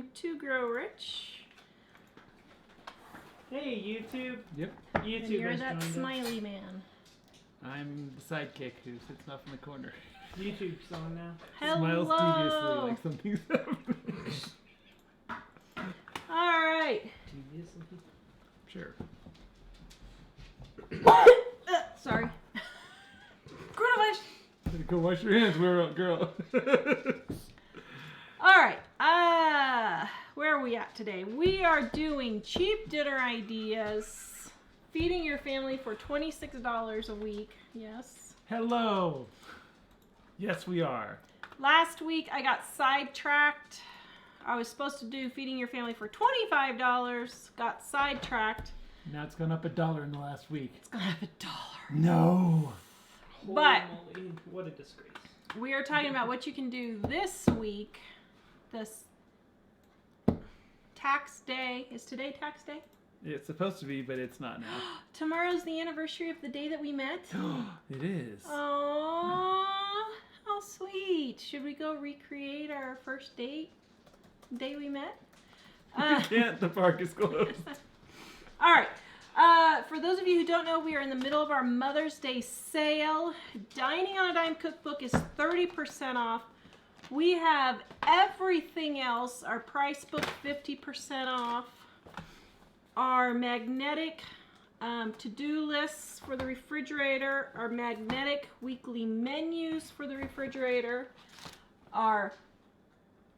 I'm To Grow Rich. Hey, YouTube. Yep. And you're that smiley man. I'm the sidekick who sits off in the corner. YouTube's on now. Hello. Smiles deviously like something's happening. All right. Deviously? Sure. Sorry. Coronavirus. Go wash your hands, girl. All right. Where are we at today? We are doing cheap dinner ideas. Feeding your family for $26 a week. Yes. Hello. Yes, we are. Last week I got sidetracked. I was supposed to do feeding your family for $25. Got sidetracked. Now it's gone up $1 in the last week. It's gonna have $1. No. But Holy moly, what a disgrace. we are talking about what you can do this week. This tax day. Is today tax day? It's supposed to be, but it's not now. Tomorrow's the anniversary of the day that we met. It is. Aww, how sweet. Should we go recreate our first date? Day we met? We can't. The park is closed. All right. For those of you who don't know, we are in the middle of our Mother's Day sale. Dining on a Dime cookbook is 30% off. We have everything else. Our price book 50% off. Our magnetic to-do lists for the refrigerator. Our magnetic weekly menus for the refrigerator. Our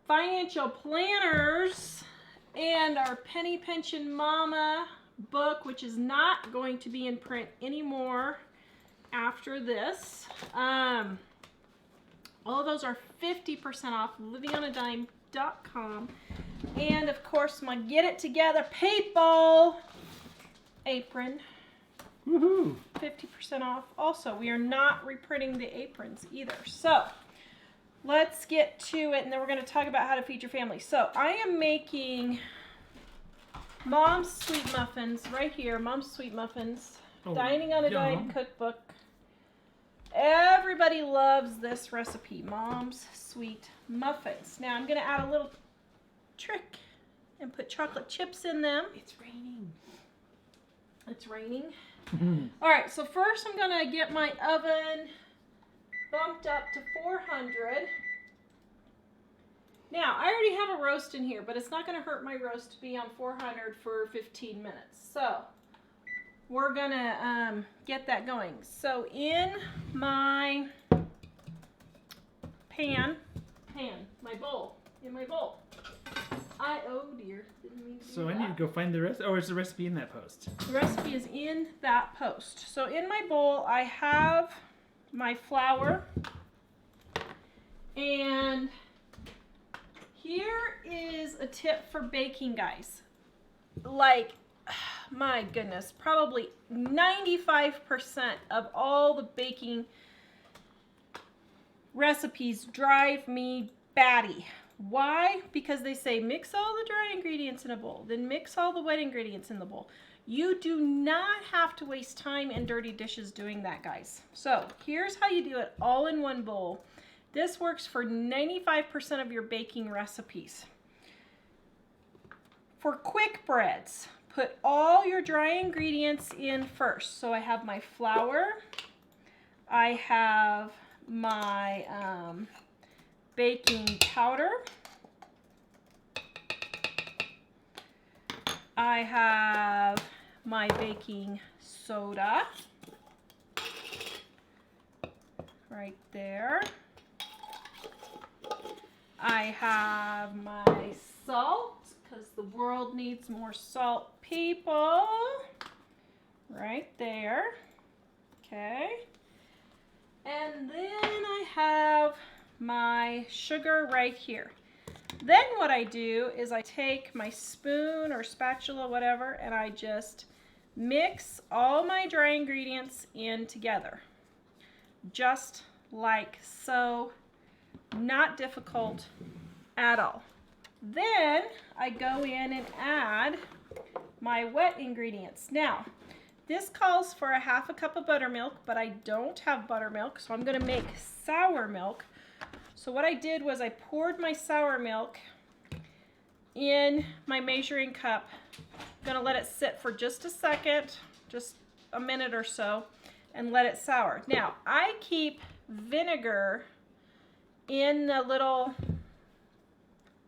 financial planners. And our Pennypinching Mama book, which is not going to be in print anymore after this. All of those are 50% off, livingonadime.com. And of course, my Get It Together paintball apron, Woohoo! 50% off. Also, we are not reprinting the aprons either. So, let's get to it, and then we're going to talk about how to feed your family. So, I am making Mom's Sweet Muffins right here. Mom's Sweet Muffins. Oh, Dining on a Dime yum. cookbook. Everybody loves this recipe, Mom's Sweet Muffins. Now, I'm going to add a little trick and put chocolate chips in them. It's raining. It's raining. All right, so first I'm going to get my oven bumped up to 400. Now, I already have a roast in here, but it's not going to hurt my roast to be on 400 for 15 minutes. So, we're going to get that going. So, in my my bowl, oh dear, didn't mean to do So I that. need to go find the recipe. Oh, is the recipe in that post? The recipe is in that post. So in my bowl, I have my flour. And here is a tip for baking, guys. Like, my goodness, probably 95% of all the baking recipes drive me batty. Why? Because they say mix all the dry ingredients in a bowl, then mix all the wet ingredients in the bowl. You do not have to waste time and dirty dishes doing that, guys. So here's how you do it all in one bowl. This works for 95% of your baking recipes. For quick breads, put all your dry ingredients in first. So I have my flour, I have my baking powder, I have my baking soda right there. I have my salt, because the world needs more salt, people. Right there. Okay. And then I have my sugar right here. Then what I do is I take my spoon or spatula, whatever, and I just mix all my dry ingredients in together. Just like so. Not difficult at all. Then I go in and add my wet ingredients. Now, this calls for a half a cup of buttermilk, but I don't have buttermilk, so I'm going to make sour milk. So what I did was I poured my sour milk in my measuring cup. I'm gonna let it sit for just a second, just a minute or so, and let it sour. Now, I keep vinegar in the little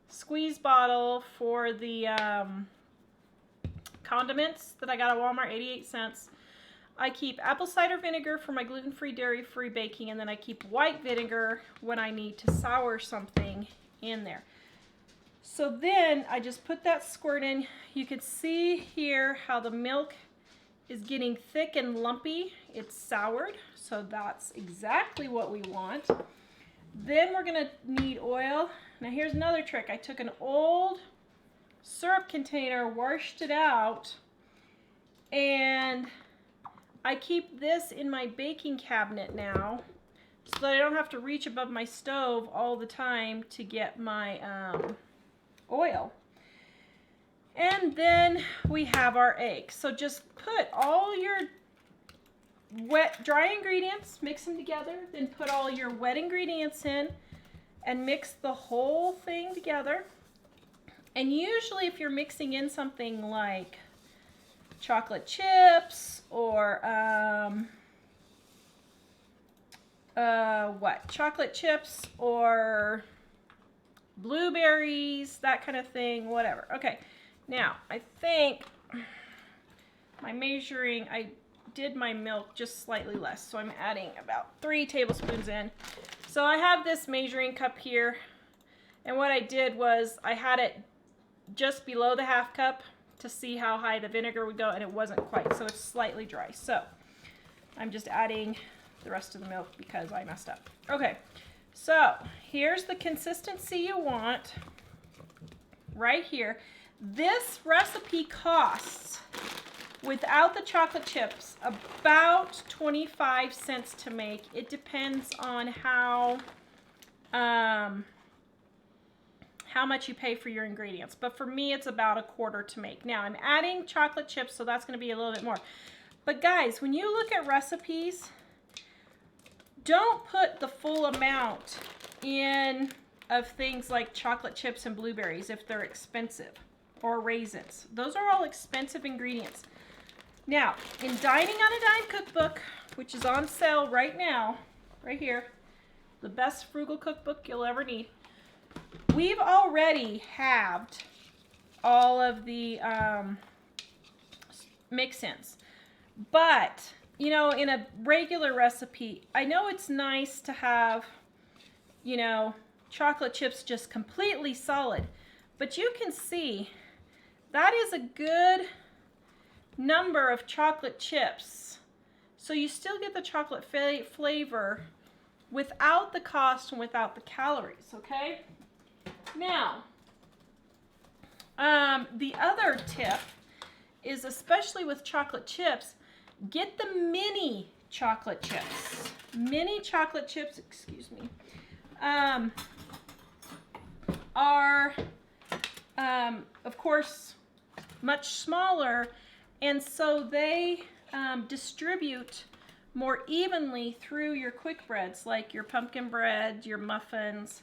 squeeze bottle for the condiments that I got at Walmart, 88 cents. I keep apple cider vinegar for my gluten-free, dairy-free baking, and then I keep white vinegar when I need to sour something in there. So then I just put that squirt in. You can see here how the milk is getting thick and lumpy. It's soured, so that's exactly what we want. Then we're gonna need oil. Now here's another trick. I took an old syrup container, washed it out, and I keep this in my baking cabinet now so that I don't have to reach above my stove all the time to get my oil. And then we have our eggs. So just put all your dry ingredients, mix them together, then put all your wet ingredients in and mix the whole thing together. And usually if you're mixing in something like chocolate chips or chocolate chips or blueberries, that kind of thing, whatever. Okay, now I think my measuring, I did my milk just slightly less, so I'm adding about 3 tablespoons in. So I have this measuring cup here, and what I did was I had it just below the half cup to see how high the vinegar would go, and it wasn't quite, so it's slightly dry. So I'm just adding the rest of the milk because I messed up. Okay, so here's the consistency you want right here. This recipe costs, without the chocolate chips, about 25 cents to make. It depends on how much you pay for your ingredients. But for me, it's about $1.25 to make. Now, I'm adding chocolate chips, so that's going to be a little bit more. But guys, when you look at recipes, don't put the full amount in of things like chocolate chips and blueberries if they're expensive, or raisins. Those are all expensive ingredients. Now, in Dining on a Dime cookbook, which is on sale right now, right here, the best frugal cookbook you'll ever need, we've already halved all of the mix-ins. But, you know, in a regular recipe, I know it's nice to have, you know, chocolate chips just completely solid. But you can see that is a good number of chocolate chips. So you still get the chocolate flavor without the cost and without the calories, okay? Now, the other tip is, especially with chocolate chips, get the mini chocolate chips. Mini chocolate chips, excuse me, are, of course, much smaller, and so they distribute more evenly through your quick breads, like your pumpkin bread, your muffins,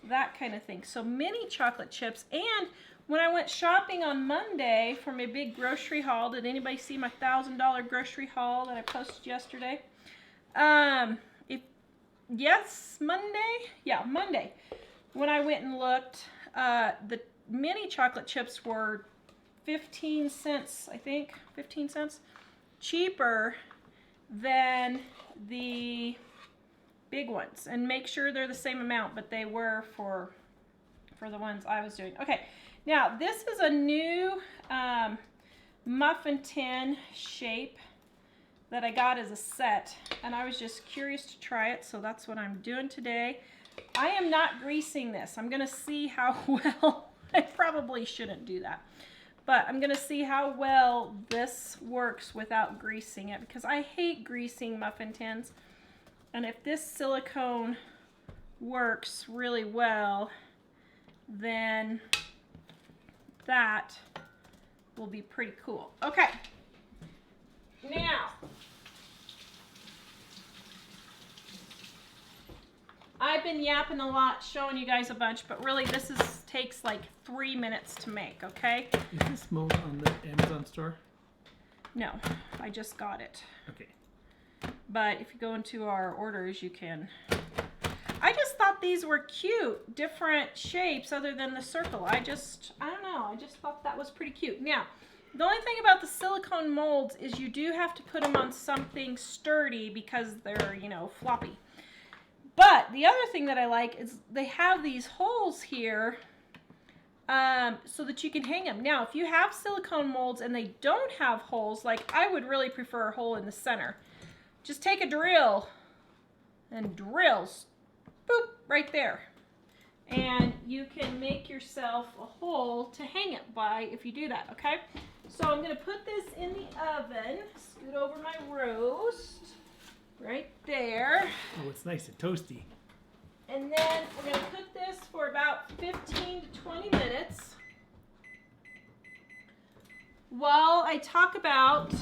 that kind of thing. So mini chocolate chips. And when I went shopping on Monday for my big grocery haul, did anybody see my $1,000 grocery haul that I posted yesterday? Yes, Monday? Yeah, Monday. When I went and looked, the mini chocolate chips were 15 cents, I think, 15 cents cheaper than the big ones. And make sure they're the same amount, but they were for the ones I was doing. Okay, now this is a new muffin tin shape that I got as a set, and I was just curious to try it, so that's what I'm doing today. I am not greasing this. I'm gonna see how well, I probably shouldn't do that, but I'm gonna see how well this works without greasing it, because I hate greasing muffin tins. And if this silicone works really well, then that will be pretty cool. Okay, now I've been yapping a lot, showing you guys a bunch, but really this takes like 3 minutes to make, okay? Is this mold on the Amazon store? No, I just got it. Okay. But if you go into our orders, you can. I just thought these were cute, different shapes other than the circle. I don't know, I just thought that was pretty cute. Now, the only thing about the silicone molds is you do have to put them on something sturdy because they're, you know, floppy. But the other thing that I like is they have these holes here so that you can hang them. Now, if you have silicone molds and they don't have holes, like I would really prefer a hole in the center. Just take a drill and drills, boop, right there. And you can make yourself a hole to hang it by if you do that, okay? So I'm gonna put this in the oven, scoot over my roast, right there. Oh, it's nice and toasty. And then we're gonna cook this for about 15 to 20 minutes while I talk about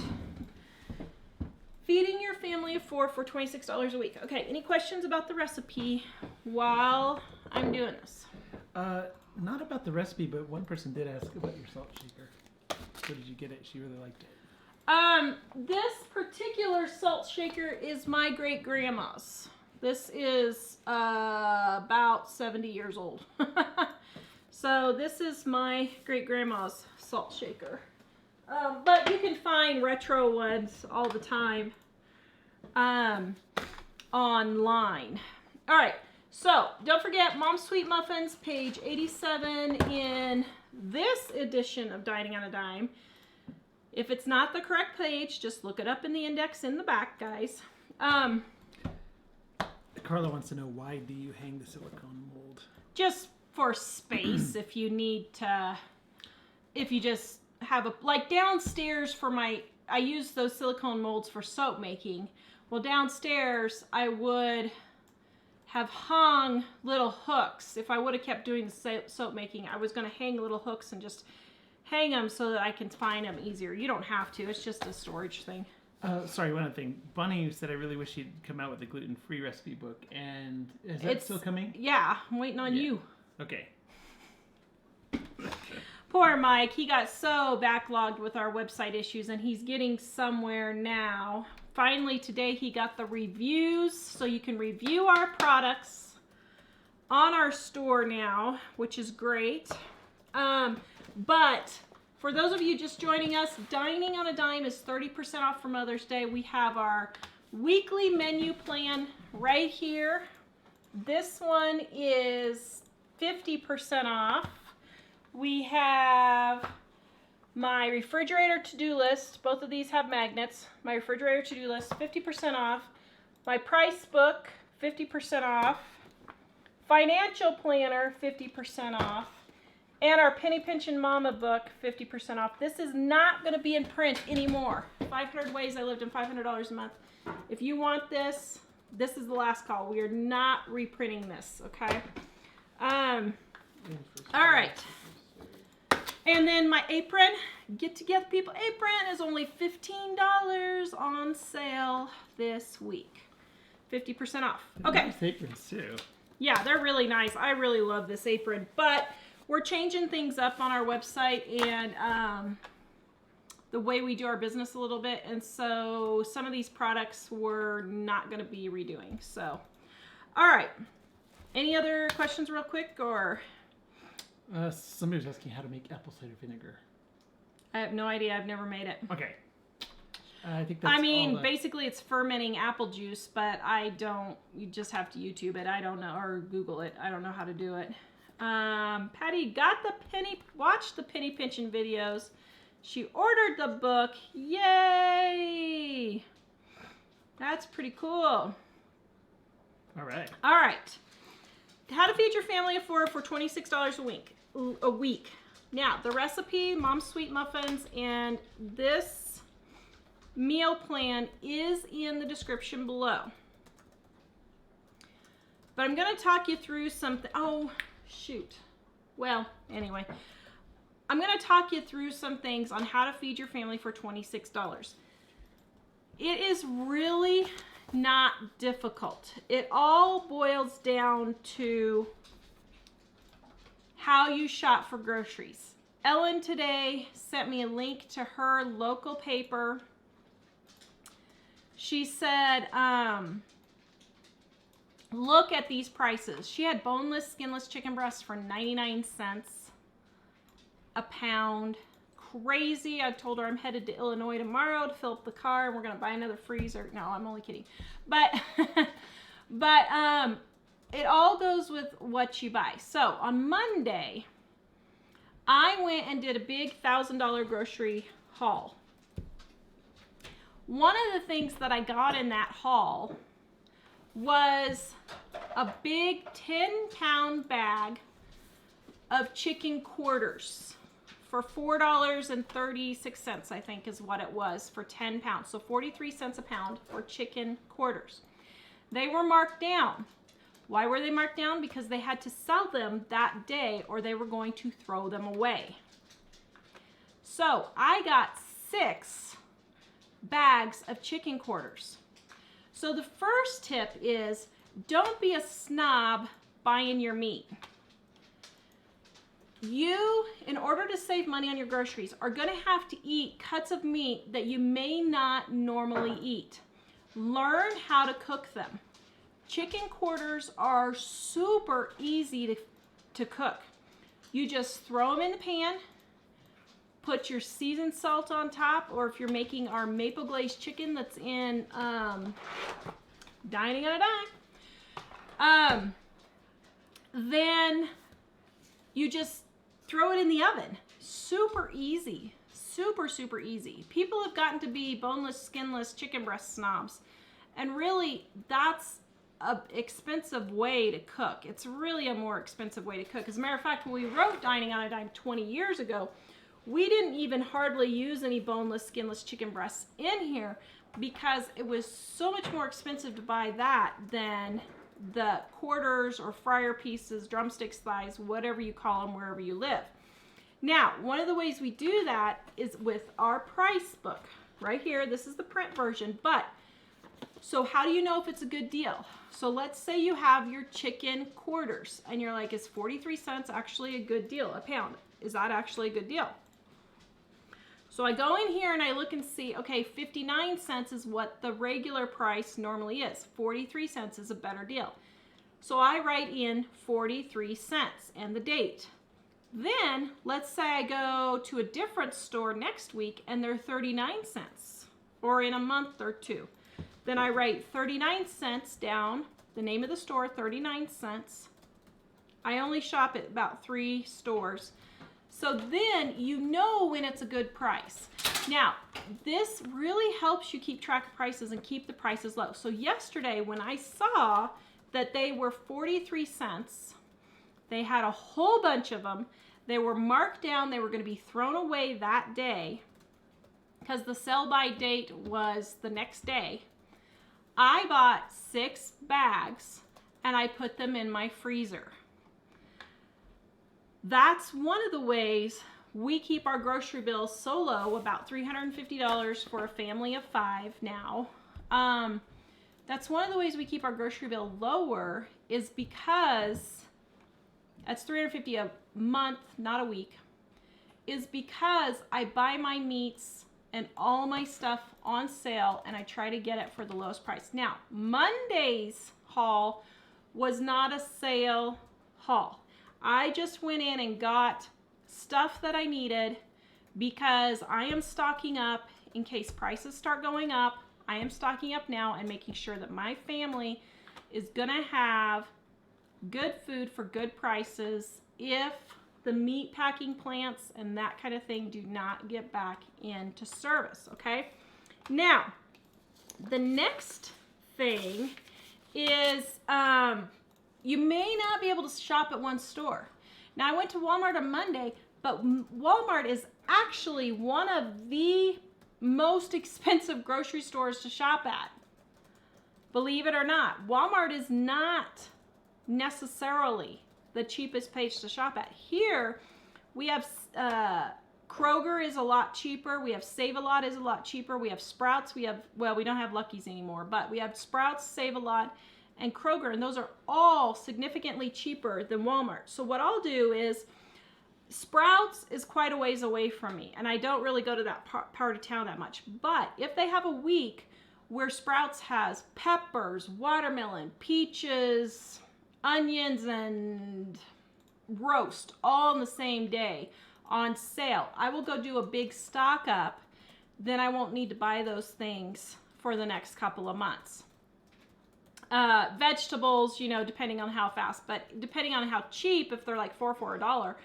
feeding your family of 4 for $26 a week. Okay, any questions about the recipe while I'm doing this? Not about the recipe, but one person did ask about your salt shaker. Where did you get it? She really liked it. This particular salt shaker is my great-grandma's. This is about 70 years old. So this is my great-grandma's salt shaker. But you can find retro ones all the time online. All right, so don't forget Mom's Sweet Muffins, page 87 in this edition of Dining on a Dime. If it's not the correct page, just look it up in the index in the back, guys. Carla wants to know, why do you hang the silicone mold? Just for space, if you need to, if you just have a, like downstairs for my, I use those silicone molds for soap making. Well, downstairs I would have hung little hooks. If I would have kept doing the soap making, I was going to hang little hooks and just hang them so that I can find them easier. You don't have to. It's just a storage thing. Sorry, one other thing. Bonnie said I really wish she'd come out with a gluten-free recipe book, and is that still coming? Yeah, I'm waiting on you. Okay. Poor Mike, he got so backlogged with our website issues, and he's getting somewhere now. Finally, today he got the reviews, so you can review our products on our store now, which is great. But for those of you just joining us, Dining on a Dime is 30% off for Mother's Day. We have our weekly menu plan right here. This one is 50% off. We have my refrigerator to-do list. Both of these have magnets. My refrigerator to-do list, 50% off. My price book, 50% off. Financial planner, 50% off. And our Pennypinching Mama book, 50% off. This is not going to be in print anymore. 500 Ways I Lived in $500 a month. If you want this, this is the last call. We are not reprinting this, okay? All right. And then my apron, get together people, apron is only $15 on sale this week. 50% off. Okay. Nice aprons too. Yeah, they're really nice. I really love this apron, but we're changing things up on our website and the way we do our business a little bit. And so some of these products we're not going to be redoing. So, all right. Any other questions real quick or? Somebody was asking how to make apple cider vinegar. I have no idea. I've never made it. Okay. I think that's basically it's fermenting apple juice, but I don't, you just have to YouTube it. I don't know, or Google it. I don't know how to do it. Patty got watched the penny pinching videos. She ordered the book. Yay! That's pretty cool. All right. All right. How to feed your family of 4 for $26 a week. Now, the recipe, Mom's Sweet Muffins, and this meal plan is in the description below. But I'm going to talk you through something. Oh, shoot. Well, anyway. I'm going to talk you through some things on how to feed your family for $26. It is really not difficult. It all boils down to how you shop for groceries. Ellen today sent me a link to her local paper. She said, look at these prices. She had boneless, skinless chicken breasts for 99 cents a pound. Crazy. I told her I'm headed to Illinois tomorrow to fill up the car and we're going to buy another freezer. No, I'm only kidding. But, it all goes with what you buy. So on Monday, I went and did a big $1,000 grocery haul. One of the things that I got in that haul was a big 10-pound bag of chicken quarters for $4.36, I think is what it was for 10 pounds. So 43 cents a pound for chicken quarters. They were marked down. Why were they marked down? Because they had to sell them that day or they were going to throw them away. So I got 6 bags of chicken quarters. So the first tip is don't be a snob buying your meat. You, in order to save money on your groceries, are going to have to eat cuts of meat that you may not normally eat. Learn how to cook them. Chicken quarters are super easy to cook. You just throw them in the pan, put your seasoned salt on top, or if you're making our maple glazed chicken that's in Dining on a Dime, then you just throw it in the oven. Super easy. Super, super easy. People have gotten to be boneless, skinless chicken breast snobs. And really, that's an expensive way to cook. It's really a more expensive way to cook. As a matter of fact, when we wrote Dining on a Dime 20 years ago, we didn't even hardly use any boneless, skinless chicken breasts in here because it was so much more expensive to buy that than the quarters or fryer pieces, drumsticks, thighs, whatever you call them, wherever you live. Now, one of the ways we do that is with our price book. Right here, this is the print version, but so how do you know if it's a good deal? So let's say you have your chicken quarters and you're like, is 43 cents actually a good deal a pound? Is that actually a good deal? So I go in here and I look and see, okay, 59 cents is what the regular price normally is. 43 cents is a better deal. So I write in 43 cents and the date. Then let's say I go to a different store next week and they're 39 cents or in a month or two. Then I write 39 cents down, the name of the store, 39 cents. I only shop at about 3 stores. So then you know when it's a good price. Now, this really helps you keep track of prices and keep the prices low. So yesterday when I saw that they were 43 cents, they had a whole bunch of them. They were marked down. They were going to be thrown away that day because the sell-by date was the next day. I bought 6 bags and I put them in my freezer. That's one of the ways we keep our grocery bills so low, about $350 for a family of 5 now. That's one of the ways we keep our grocery bill lower is because that's $350 a month, not a week, is because I buy my meats and all my stuff on sale and I try to get it for the lowest price. Now, Monday's haul was not a sale haul. I just went in and got stuff that I needed because I am stocking up in case prices start going up. I am stocking up now and making sure that my family is gonna have good food for good prices if the meat packing plants and that kind of thing do not get back into service, okay? Now, the next thing is you may not be able to shop at one store. Now, I went to Walmart on Monday, but Walmart is actually one of the most expensive grocery stores to shop at. Believe it or not, Walmart is not necessarily the cheapest place to shop at. Here, we have Kroger is a lot cheaper. We have Save-A-Lot is a lot cheaper. We have Sprouts. We don't have Lucky's anymore, but we have Sprouts, Save-A-Lot, and Kroger, and those are all significantly cheaper than Walmart. So what I'll do is, Sprouts is quite a ways away from me, and I don't really go to that part of town that much. But if they have a week where Sprouts has peppers, watermelon, peaches, onions, and roast all in the same day on sale, I will go do a big stock up. Then I won't need to buy those things for the next couple of months. Vegetables, you know, depending on how fast, but depending on how cheap, if they're like $4 for $1,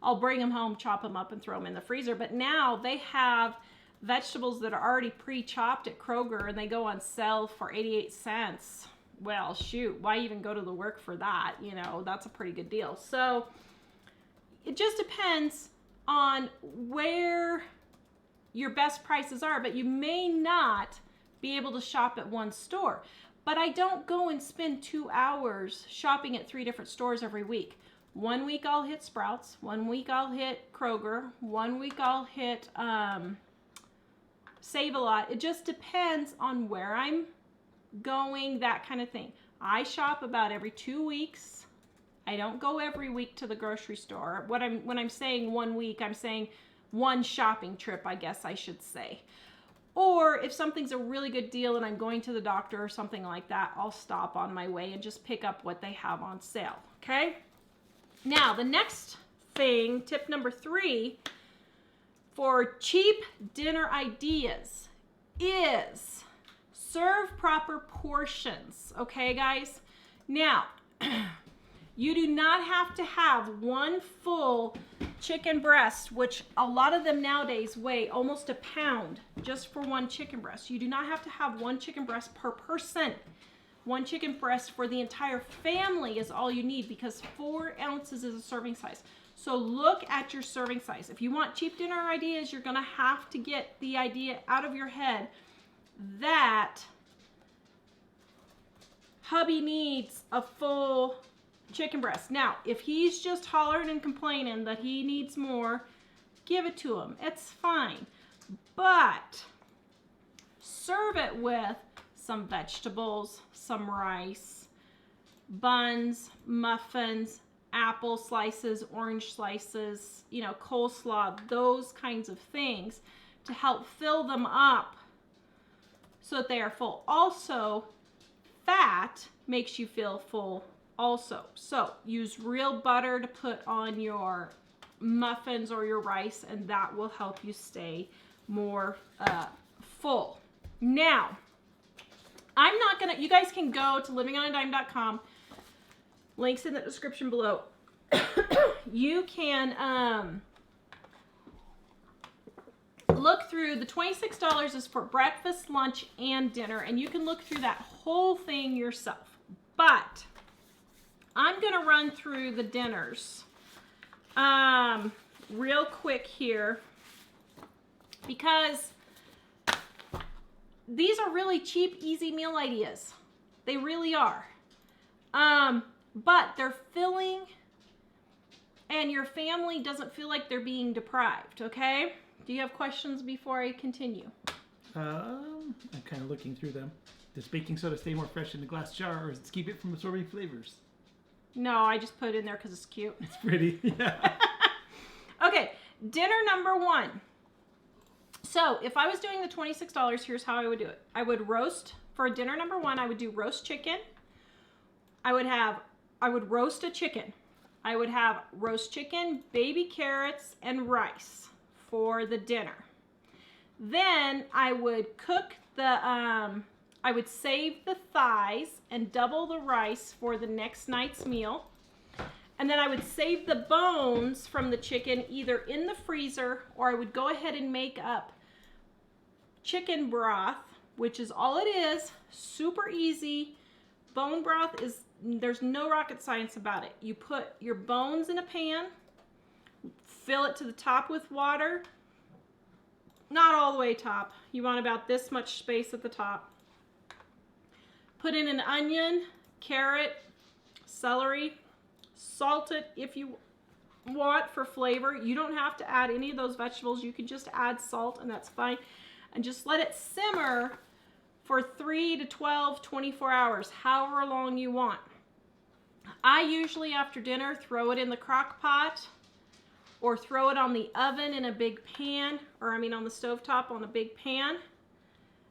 I'll bring them home, chop them up, and throw them in the freezer. But now they have vegetables that are already pre-chopped at Kroger, and they go on sale for 88 cents. Well, shoot, why even go to the work for that? You know, that's a pretty good deal. So it just depends on where your best prices are, but you may not be able to shop at one store. But I don't go and spend 2 hours shopping at 3 different stores every week. One week I'll hit Sprouts, one week I'll hit Kroger, one week I'll hit Save-A-Lot. It just depends on where I'm going, that kind of thing. I shop about every 2 weeks. I don't go every week to the grocery store. When I'm saying 1 week, I'm saying one shopping trip, I guess I should say. Or if something's a really good deal and I'm going to the doctor or something like that, I'll stop on my way and just pick up what they have on sale, okay? Now, the next thing, tip number 3, for cheap dinner ideas is serve proper portions, okay, guys? Now, you do not have to have one full chicken breast, which a lot of them nowadays weigh almost a pound just for one chicken breast. You do not have to have one chicken breast per person. One chicken breast for the entire family is all you need, because 4 ounces is a serving size. So look at your serving size. If you want cheap dinner ideas, you're gonna have to get the idea out of your head that hubby needs a full chicken breast. Now, if he's just hollering and complaining that he needs more, give it to him. It's fine. But serve it with some vegetables, some rice, buns, muffins, apple slices, orange slices, you know, coleslaw, those kinds of things to help fill them up so that they are full. Also, fat makes you feel full also. So use real butter to put on your muffins or your rice, and that will help you stay more full. Now, I'm not gonna, you guys can go to livingonadime.com, links in the description below. You can look through, the $26 is for breakfast, lunch, and dinner, and you can look through that whole thing yourself. But I'm gonna run through the dinners real quick here, because these are really cheap, easy meal ideas. They really are. But they're filling, and your family doesn't feel like they're being deprived, okay? Do you have questions before I continue? I'm kind of looking through them. Does baking soda stay more fresh in the glass jar, or does it keep it from absorbing flavors? No, I just put it in there because it's cute. It's pretty, yeah. Okay, dinner number 1. So if I was doing the $26, here's how I would do it. I would roast, for dinner number 1, I would do roast chicken. I would roast a chicken. I would have roast chicken, baby carrots, and rice for the dinner. Then I would cook the, I would save the thighs and double the rice for the next night's meal. And then I would save the bones from the chicken either in the freezer, or I would go ahead and make up chicken broth, which is all it is, super easy. Bone broth is, there's no rocket science about it. You put your bones in a pan, fill it to the top with water, not all the way top. You want about this much space at the top. Put in an onion, carrot, celery, salt it if you want for flavor. You don't have to add any of those vegetables. You can just add salt and that's fine. And just let it simmer for 3 to 12, 24 hours, however long you want. I usually after dinner throw it in the crock pot or throw it on the oven in a big pan, or I mean on the stovetop on a big pan,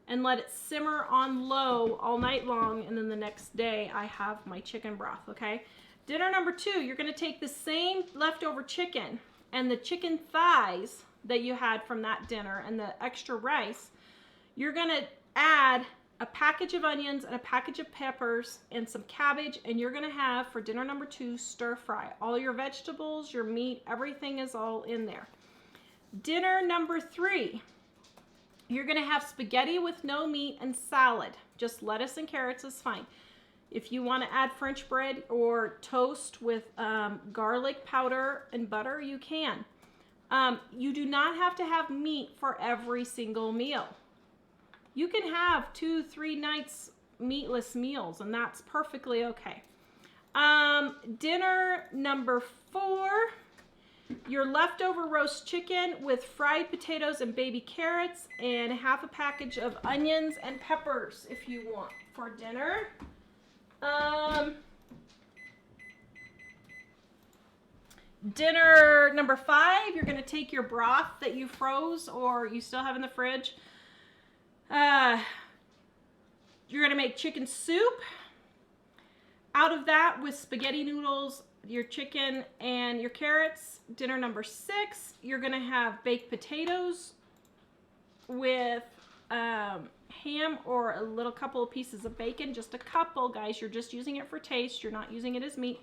and let it simmer on low all night long, and then the next day I have my chicken broth, okay? Dinner number 2, you're gonna take the same leftover chicken and the chicken thighs that you had from that dinner and the extra rice. You're gonna add a package of onions and a package of peppers and some cabbage, and you're gonna have for dinner number 2 stir fry. All your vegetables, your meat, everything is all in there. Dinner number 3, you're gonna have spaghetti with no meat and salad. Just lettuce and carrots is fine. If you wanna add French bread or toast with garlic powder and butter, you can. You do not have to have meat for every single meal. You can have 2-3 nights meatless meals, and that's perfectly okay. Dinner number 4, your leftover roast chicken with fried potatoes and baby carrots and half a package of onions and peppers if you want for dinner. Dinner number 5, you're gonna take your broth that you froze or you still have in the fridge. You're gonna make chicken soup out of that with spaghetti noodles, your chicken and your carrots. Dinner number 6, you're gonna have baked potatoes with ham or a little couple of pieces of bacon, just a couple, guys. You're just using it for taste. You're not using it as meat.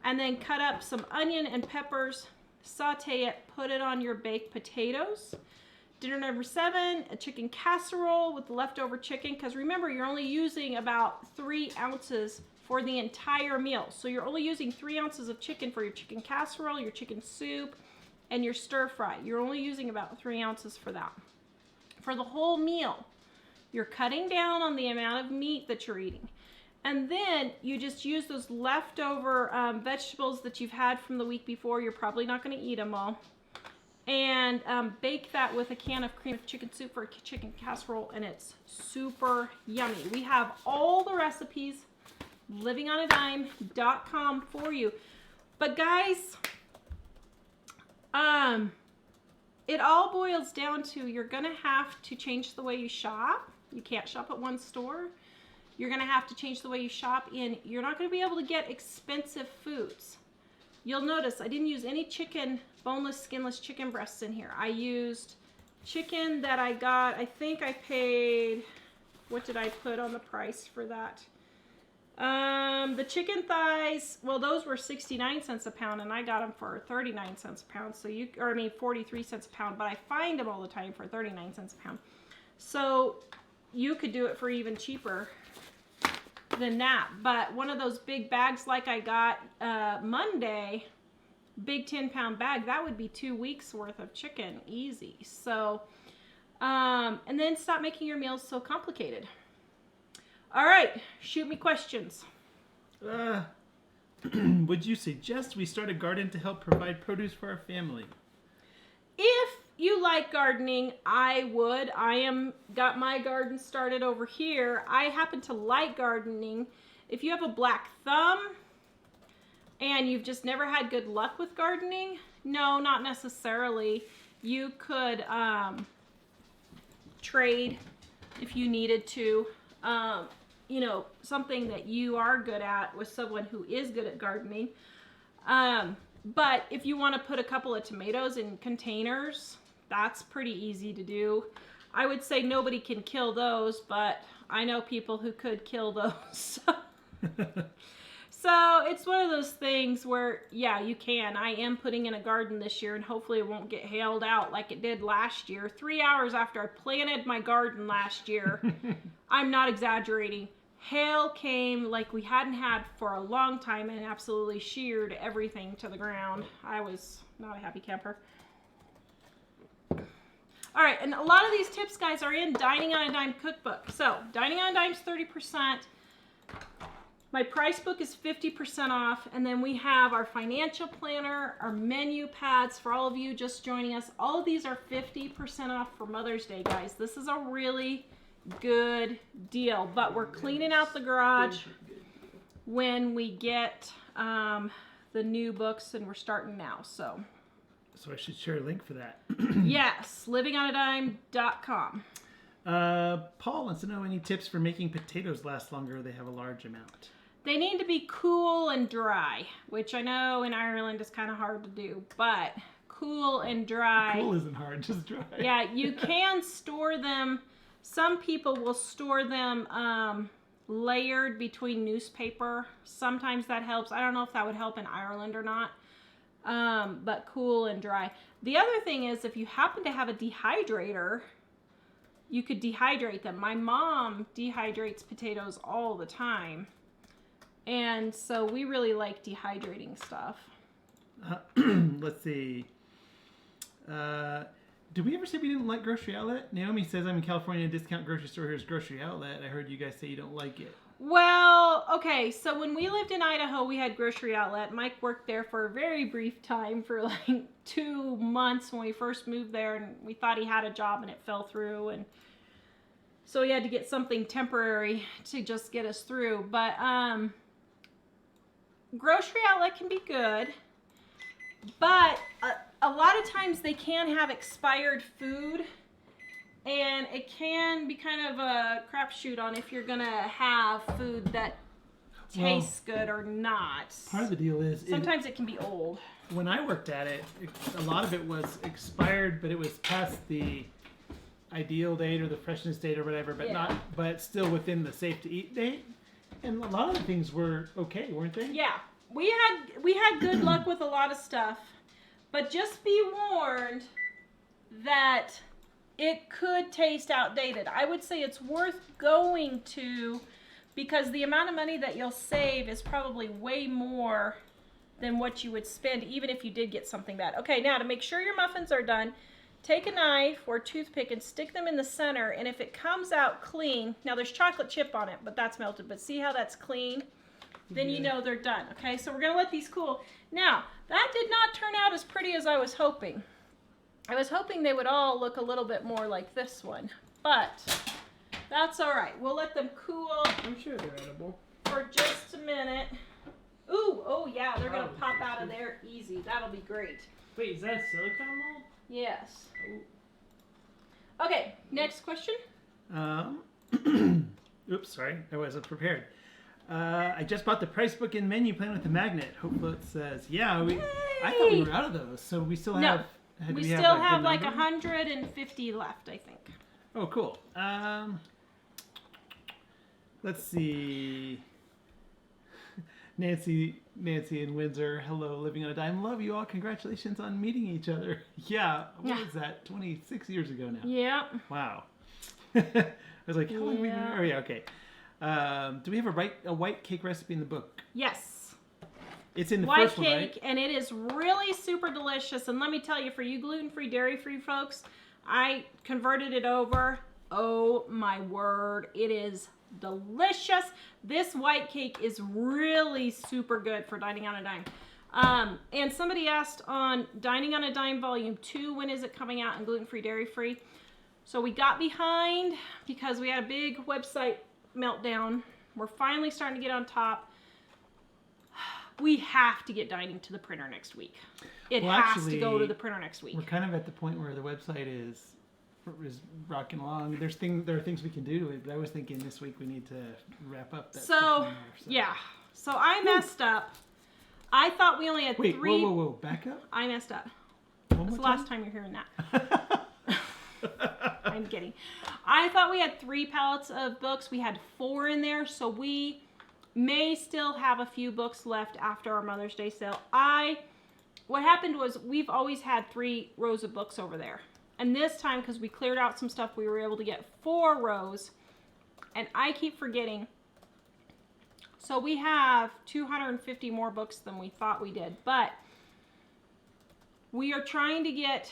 And then cut up some onion and peppers, saute it, put it on your baked potatoes. Dinner number 7, a chicken casserole with leftover chicken, because remember, you're only using about 3 ounces for the entire meal. So you're only using 3 ounces of chicken for your chicken casserole, your chicken soup, and your stir fry. You're only using about 3 ounces for that. For the whole meal, you're cutting down on the amount of meat that you're eating. And then you just use those leftover vegetables that you've had from the week before. You're probably not going to eat them all. And bake that with a can of cream of chicken soup for a chicken casserole, and it's super yummy. We have all the recipes livingonadime.com for you. But guys, it all boils down to you're gonna have to change the way you shop. You can't shop at one store. You're gonna have to change the way you shop in. You're not gonna be able to get expensive foods. You'll notice I didn't use any chicken, boneless, skinless chicken breasts in here. I used chicken that I got, I think I paid, what did I put on the price for that? The chicken thighs, well, those were 69 cents a pound, and I got them for 39 cents a pound. So 43 cents a pound, but I find them all the time for 39 cents a pound. So you could do it for even cheaper than that. But one of those big bags like I got Monday, big 10-pound bag, that would be 2 weeks worth of chicken, easy. So, and then stop making your meals so complicated. All right, shoot me questions. Would you suggest we start a garden to help provide produce for our family? If you like gardening, I would. Got my garden started over here. I happen to like gardening. If you have a black thumb and you've just never had good luck with gardening, no, not necessarily. You could trade if you needed to. You know, something that you are good at with someone who is good at gardening. But if you want to put a couple of tomatoes in containers, that's pretty easy to do. I would say nobody can kill those, but I know people who could kill those. So it's one of those things where, yeah, you can. I am putting in a garden this year, and hopefully it won't get hailed out like it did last year. 3 hours after I planted my garden last year, I'm not exaggerating, hail came like we hadn't had for a long time and absolutely sheared everything to the ground. I was not a happy camper. All right, and a lot of these tips, guys, are in Dining on a Dime cookbook. So Dining on a Dime's 30%. My price book is 50% off, and then we have our financial planner, our menu pads for all of you just joining us. All of these are 50% off for Mother's Day, guys. This is a really good deal, but we're cleaning out the garage when we get the new books, and we're starting now. So I should share a link for that. yes, livingonadime.com. Paul wants to know any tips for making potatoes last longer if they have a large amount. They need to be cool and dry, which I know in Ireland is kind of hard to do, but cool and dry. Cool isn't hard, just dry. Yeah, you can store them. Some people will store them layered between newspaper. Sometimes that helps. I don't know if that would help in Ireland or not, but cool and dry. The other thing is if you happen to have a dehydrator, you could dehydrate them. My mom dehydrates potatoes all the time. And so we really like dehydrating stuff. Let's see. Did we ever say we didn't like Grocery Outlet? Naomi says, I'm in California, a discount grocery store here is Grocery Outlet. I heard you guys say you don't like it. Well, okay, so when we lived in Idaho, we had Grocery Outlet. Mike worked there for a very brief time, for like 2 months when we first moved there, and we thought he had a job and it fell through, and so he had to get something temporary to just get us through. But Grocery Outlet can be good, but a lot of times they can have expired food, and it can be kind of a crapshoot on if you're gonna have food that tastes good or not. Part of the deal is sometimes it can be old. When I worked at it, a lot of it was expired, but it was past the ideal date or the freshness date or whatever, but but still within the safe to eat date. And a lot of the things were okay, weren't they? Yeah, we had good luck with a lot of stuff, but just be warned that it could taste outdated. I would say it's worth going to, because the amount of money that you'll save is probably way more than what you would spend even if you did get something bad. Okay, now to make sure your muffins are done, take a knife or a toothpick and stick them in the center, and if it comes out clean, now there's chocolate chip on it, but that's melted, but see how that's clean? Then you know they're done. Okay, so we're gonna let these cool. Now, that did not turn out as pretty as I was hoping. I was hoping they would all look a little bit more like this one, but that's all right. We'll let them cool. I'm sure they're edible. For just a minute. Ooh, oh yeah, they're gonna pop out of there easy. That'll be great. Wait, is that a silicone mold? Yes. Okay, next question. Oops, sorry, I wasn't prepared. I just bought the price book and menu plan with the magnet. Hopefully it says, yeah, I thought we were out of those, so we still have. No, we still have like 150 left, I think. Oh, cool. Let's see. Nancy in Windsor. Hello, living on a dime. Love you all. Congratulations on meeting each other. Yeah, what was that? 26 years ago now. Yeah. Wow. I was like, how long have we been? Oh, yeah, okay. Do we have a white cake recipe in the book? Yes. It's in the white first one, right? cake, and it is really super delicious. And let me tell you, for you gluten-free, dairy-free folks, I converted it over. Oh my word, it is delicious. This white cake is really super good for Dining on a Dime. And somebody asked on Dining on a Dime Volume 2, when is it coming out in gluten-free, dairy-free? So we got behind because we had a big website meltdown. We're finally starting to get on top. We have to get Dining to the printer next week. It has to go to the printer next week. We're kind of at the point where the website is rocking along. There are things we can do to it, but I was thinking this week we need to wrap up that stuff in there, yeah. So I messed up. I thought we only had 3. Whoa. Back up. I messed up. That's the last time you're hearing that. I'm kidding. I thought we had 3 pallets of books. We had 4 in there, so we may still have a few books left after our Mother's Day sale. What happened was we've always had 3 rows of books over there. And this time, because we cleared out some stuff, we were able to get 4 rows. And I keep forgetting. So we have 250 more books than we thought we did. But we are trying to get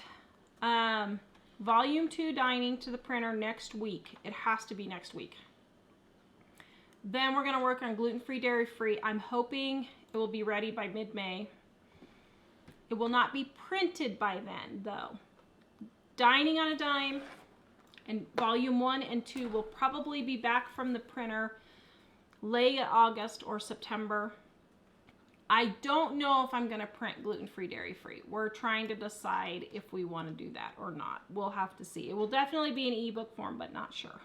Volume 2 Dining to the printer next week. It has to be next week. Then we're going to work on gluten-free, dairy-free. I'm hoping it will be ready by mid-May. It will not be printed by then, though. Dining on a Dime and volume 1 and 2 will probably be back from the printer late August or September. I don't know if I'm going to print gluten-free, dairy-free. We're trying to decide if we want to do that or not. We'll have to see. It will definitely be in ebook form, but not sure.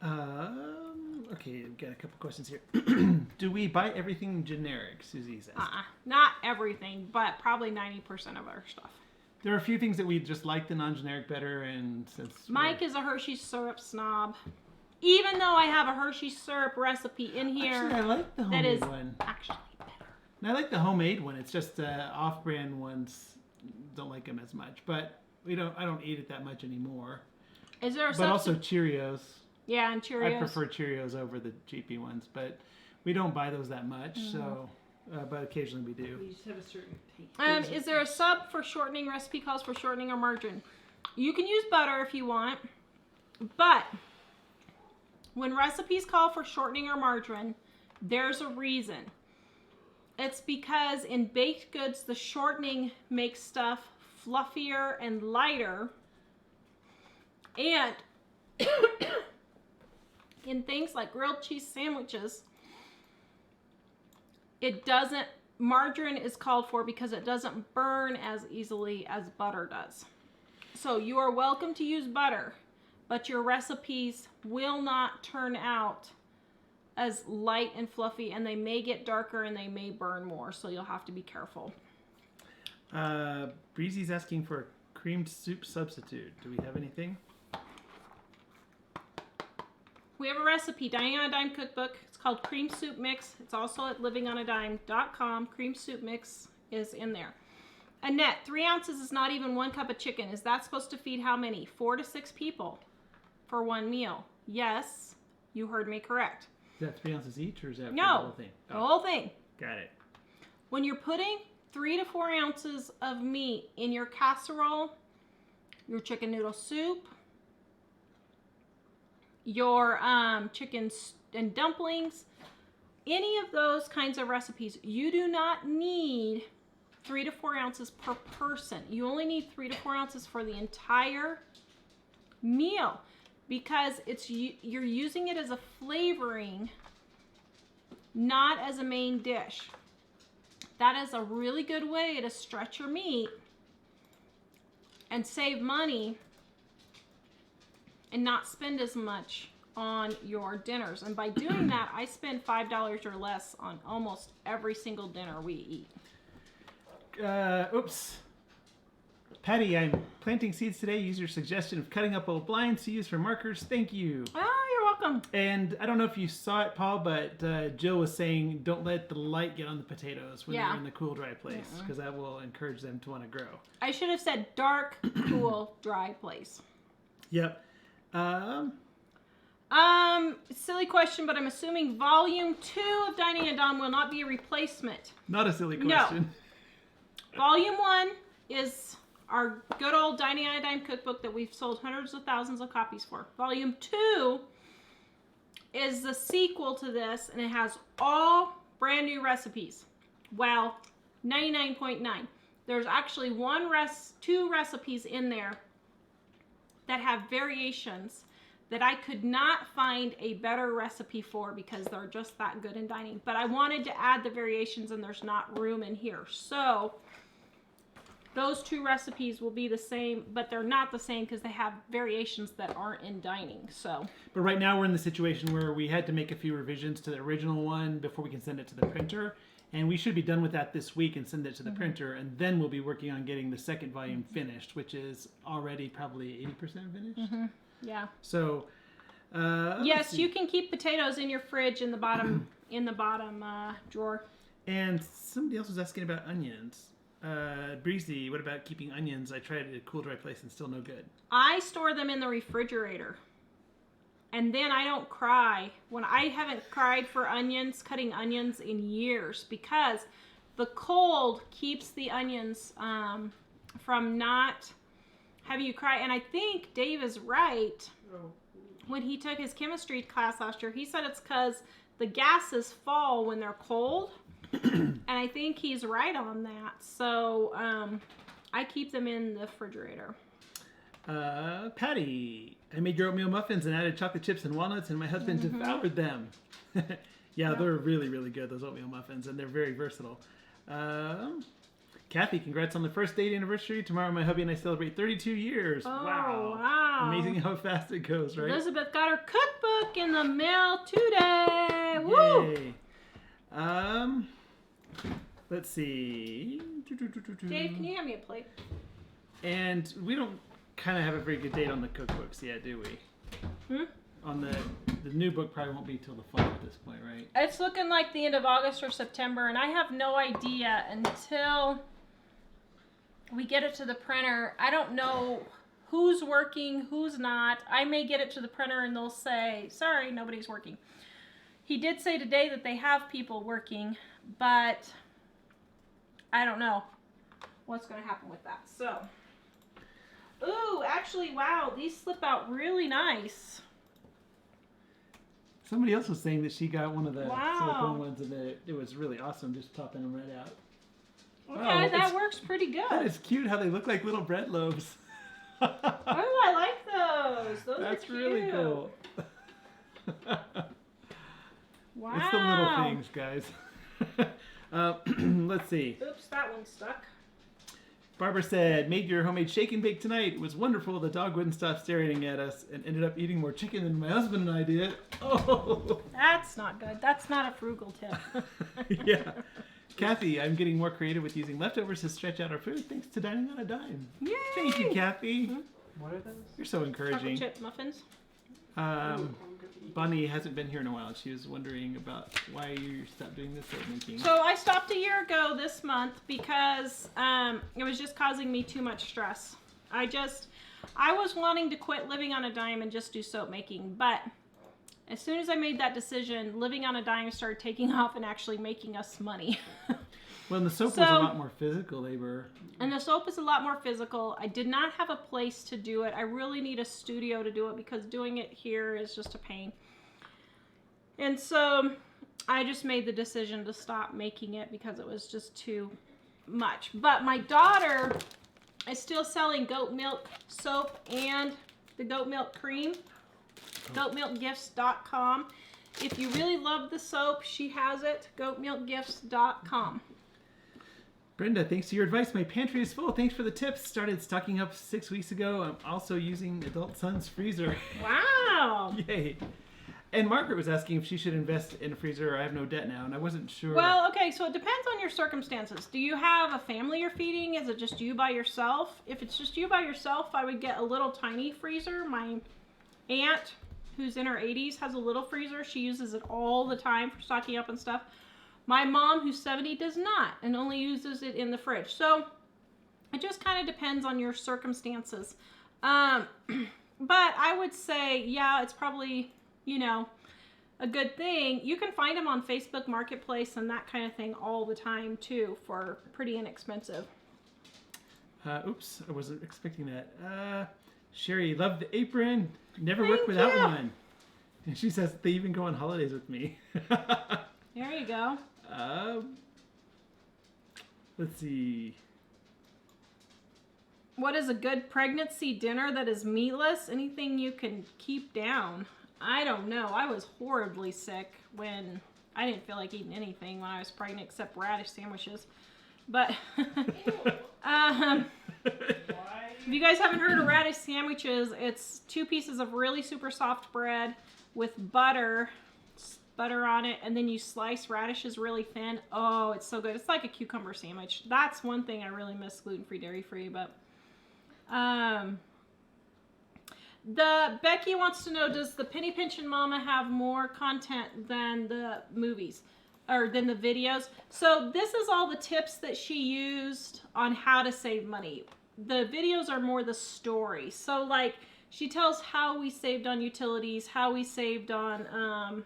Okay, I've got a couple questions here. Do we buy everything generic, Susie says? Not everything, but probably 90% of our stuff. There are a few things that we just like the non-generic better, and since Mike is a Hershey's syrup snob. Even though I have a Hershey's syrup recipe in here. Actually, I like the homemade one. Actually better. And I like the homemade one. It's just off-brand ones don't like them as much, but I don't eat it that much anymore. Is there a But also Cheerios. Yeah, and Cheerios. I prefer Cheerios over the cheapy ones, but we don't buy those that much, so but occasionally we do. We just have a certain taste. Is there a sub for shortening? Recipe calls for shortening or margarine. You can use butter if you want, but when recipes call for shortening or margarine, there's a reason. It's because in baked goods, the shortening makes stuff fluffier and lighter, and in things like grilled cheese sandwiches, margarine is called for because it doesn't burn as easily as butter does. So you are welcome to use butter, but your recipes will not turn out as light and fluffy, and they may get darker and they may burn more, so you'll have to be careful. Breezy's asking for a creamed soup substitute. Do we have anything? We have a recipe, Dining on a Dime cookbook. It's called Cream Soup Mix. It's also at livingonadime.com. Cream Soup Mix is in there. Annette, 3 ounces is not even 1 cup of chicken. Is that supposed to feed how many? 4 to 6 people for one meal. Yes, you heard me correct. Is that 3 ounces each, or is that for No, the whole thing? The whole thing. Got it. When you're putting 3 to 4 ounces of meat in your casserole, your chicken noodle soup, your chicken and dumplings, any of those kinds of recipes, you do not need 3 to 4 ounces per person. You only need 3 to 4 ounces for the entire meal, because you're using it as a flavoring, not as a main dish. That is a really good way to stretch your meat and save money and not spend as much on your dinners. And by doing that, I spend $5 or less on almost every single dinner we eat. Oops. Patty, I'm planting seeds today. Use your suggestion of cutting up old blinds to use for markers. Thank you. Oh, you're welcome. And I don't know if you saw it, Paul, but Jill was saying don't let the light get on the potatoes when they're in the cool, dry place, because that will encourage them to want to grow. I should have said dark, cool, dry place. Yep. Silly question, but I'm assuming volume 2 of Dining and Dom will not be a replacement. Not a silly question. No. Volume 1 is our good old Dining on a Dime cookbook that we've sold hundreds of thousands of copies for. Volume 2 is the sequel to this, and it has all brand new recipes. Well, 99.9. There's actually 2 recipes in there that have variations that I could not find a better recipe for because they're just that good in dining. But I wanted to add the variations, and there's not room in here. So those 2 recipes will be the same, but they're not the same because they have variations that aren't in dining. So, but right now we're in the situation where we had to make a few revisions to the original one before we can send it to the printer. And we should be done with that this week and send it to the printer. And then we'll be working on getting the second volume finished, which is already probably 80% finished. yeah. So, yes, you can keep potatoes in your fridge in the bottom drawer. And somebody else was asking about onions. Breezy, what about keeping onions? I tried it at a cool, dry place and still no good. I store them in the refrigerator. And then I don't cry. I haven't cried for cutting onions in years, because the cold keeps the onions from not having you cry. And I think Dave is right. When he took his chemistry class last year, he said it's because the gases fall when they're cold. And I think he's right on that. So I keep them in the refrigerator. Patty, I made your oatmeal muffins and added chocolate chips and walnuts, and my husband devoured them. Yeah, they're really, really good, those oatmeal muffins, and they're very versatile. Kathy, congrats on the first date anniversary. Tomorrow my hubby and I celebrate 32 years. Oh, Wow. wow. Amazing how fast it goes, right? Elizabeth got her cookbook in the mail today. Woo! Yay. Let's see. Dave, can you hand me a plate? And we don't kind of have a very good date on the cookbooks yet, do we? On the new book probably won't be till the fall at this point, right? It's looking like the end of August or September, and I have no idea until we get it to the printer. I don't know who's working, who's not. I may get it to the printer and they'll say, sorry, nobody's working. He did say today that they have people working, but I don't know what's going to happen with that. So, ooh, actually, wow, these slip out really nice. Somebody else was saying that she got one of the Wow. silicone ones and that it was really awesome just popping them right out. Okay, Wow, that works pretty That good. is cute how they look like little bread loaves. Oh, I like those. Those That's are cute. really cool. Wow. It's the little things, guys. Let's see. Oops, that one stuck. Barbara said, made your homemade shake and bake tonight. It was wonderful. The dog wouldn't stop staring at us and ended up eating more chicken than my husband and I did. Oh. That's not good. That's not a frugal tip. Yeah. Kathy, I'm getting more creative with using leftovers to stretch out our food thanks to Dining on a Dime. Yay! Thank you, Kathy. What are those? You're so encouraging. Chocolate chip muffins. Bonnie hasn't been here in a while. She was wondering about why you stopped doing this soap making. So I stopped a year ago this month because it was just causing me too much stress. I was wanting to quit living on a dime and just do soap making, but as soon as I made that decision, living on a dime started taking off and actually making us money. Well, and the soap was a lot more physical labor. And the soap is a lot more physical. I did not have a place to do it. I really need a studio to do it because doing it here is just a pain. And so I just made the decision to stop making it because it was just too much. But my daughter is still selling goat milk soap and the goat milk cream. Goatmilkgifts.com. If you really love the soap, she has it. Goatmilkgifts.com. Brenda, thanks to your advice, my pantry is full. Thanks for the tips. Started stocking up 6 weeks ago. I'm also using Adult Son's freezer. Wow. Yay. And Margaret was asking if she should invest in a freezer. I have no debt now, and I wasn't sure. Well, okay, so it depends on your circumstances. Do you have a family you're feeding? Is it just you by yourself? If it's just you by yourself, I would get a little tiny freezer. My aunt, who's in her 80s, has a little freezer. She uses it all the time for stocking up and stuff. My mom, who's 70, does not and only uses it in the fridge. So it just kind of depends on your circumstances. But I would say, yeah, it's probably, you know, a good thing. You can find them on Facebook Marketplace and that kind of thing all the time, too, for pretty inexpensive. Oops, I wasn't expecting that. Sherry, love the apron. Never work Thank without you. one. And she says they even go on holidays with me. There you go. Let's see. What is a good pregnancy dinner that is meatless? Anything you can keep down. I don't know. I was horribly sick when I didn't feel like eating anything when I was pregnant except radish sandwiches. But if you guys haven't heard of radish sandwiches, it's 2 pieces of really super soft bread with butter on it, and then you slice radishes really thin. Oh, it's so good. It's like a cucumber sandwich. That's one thing I really miss, gluten-free, dairy-free. But Becky wants to know, does the Pennypinching Mama have more content than the movies or than the videos? So this is all the tips that she used on how to save money. The videos are more the story. So like she tells how we saved on utilities, how we saved on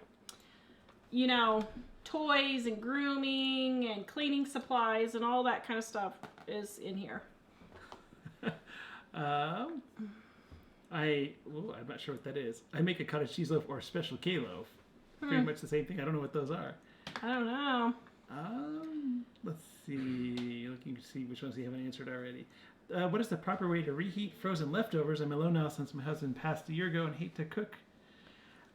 you know, toys and grooming and cleaning supplies and all that kind of stuff is in here. I'm not sure what that is. I make a cottage cheese loaf or a special K loaf. pretty much the same thing. I don't know what those are. I don't know. Let's see. Looking to see which ones we haven't answered already. What is the proper way to reheat frozen leftovers? I'm alone now since my husband passed a year ago and hate to cook.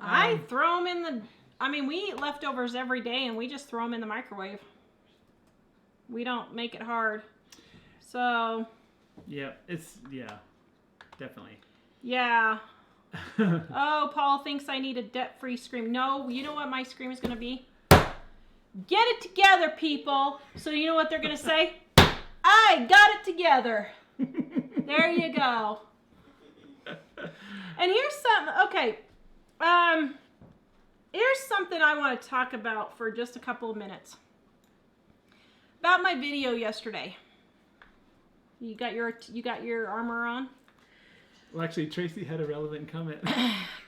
I throw them in the... I mean, we eat leftovers every day, and we just throw them in the microwave. We don't make it hard. So... Yeah, definitely. Yeah. Oh, Paul thinks I need a debt-free scream. No, you know what my scream is going to be? Get it together, people. So you know what they're going to say? I got it together. There you go. And here's something. Okay. Here's something I want to talk about for just a couple of minutes. About my video yesterday. You got your armor on? Well, actually, Tracy had a relevant comment.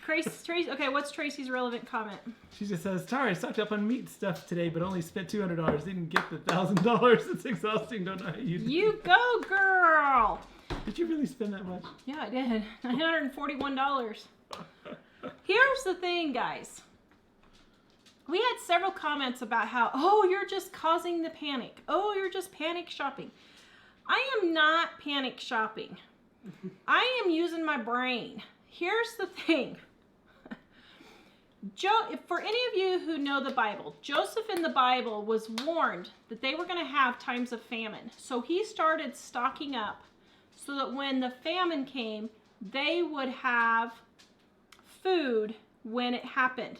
Tracy, okay, what's Tracy's relevant comment? She just says, Tara, I stocked up on meat stuff today, but only spent $200. Didn't get the $1,000. It's exhausting. Don't know how you do it. You go, girl. Did you really spend that much? Yeah, I did. $941. Here's the thing, guys. We had several comments about how, oh, you're just causing the panic. Oh, you're just panic shopping. I am not panic shopping. I am using my brain. Here's the thing. For any of you who know the Bible, Joseph in the Bible was warned that they were going to have times of famine. So he started stocking up so that when the famine came, they would have food when it happened.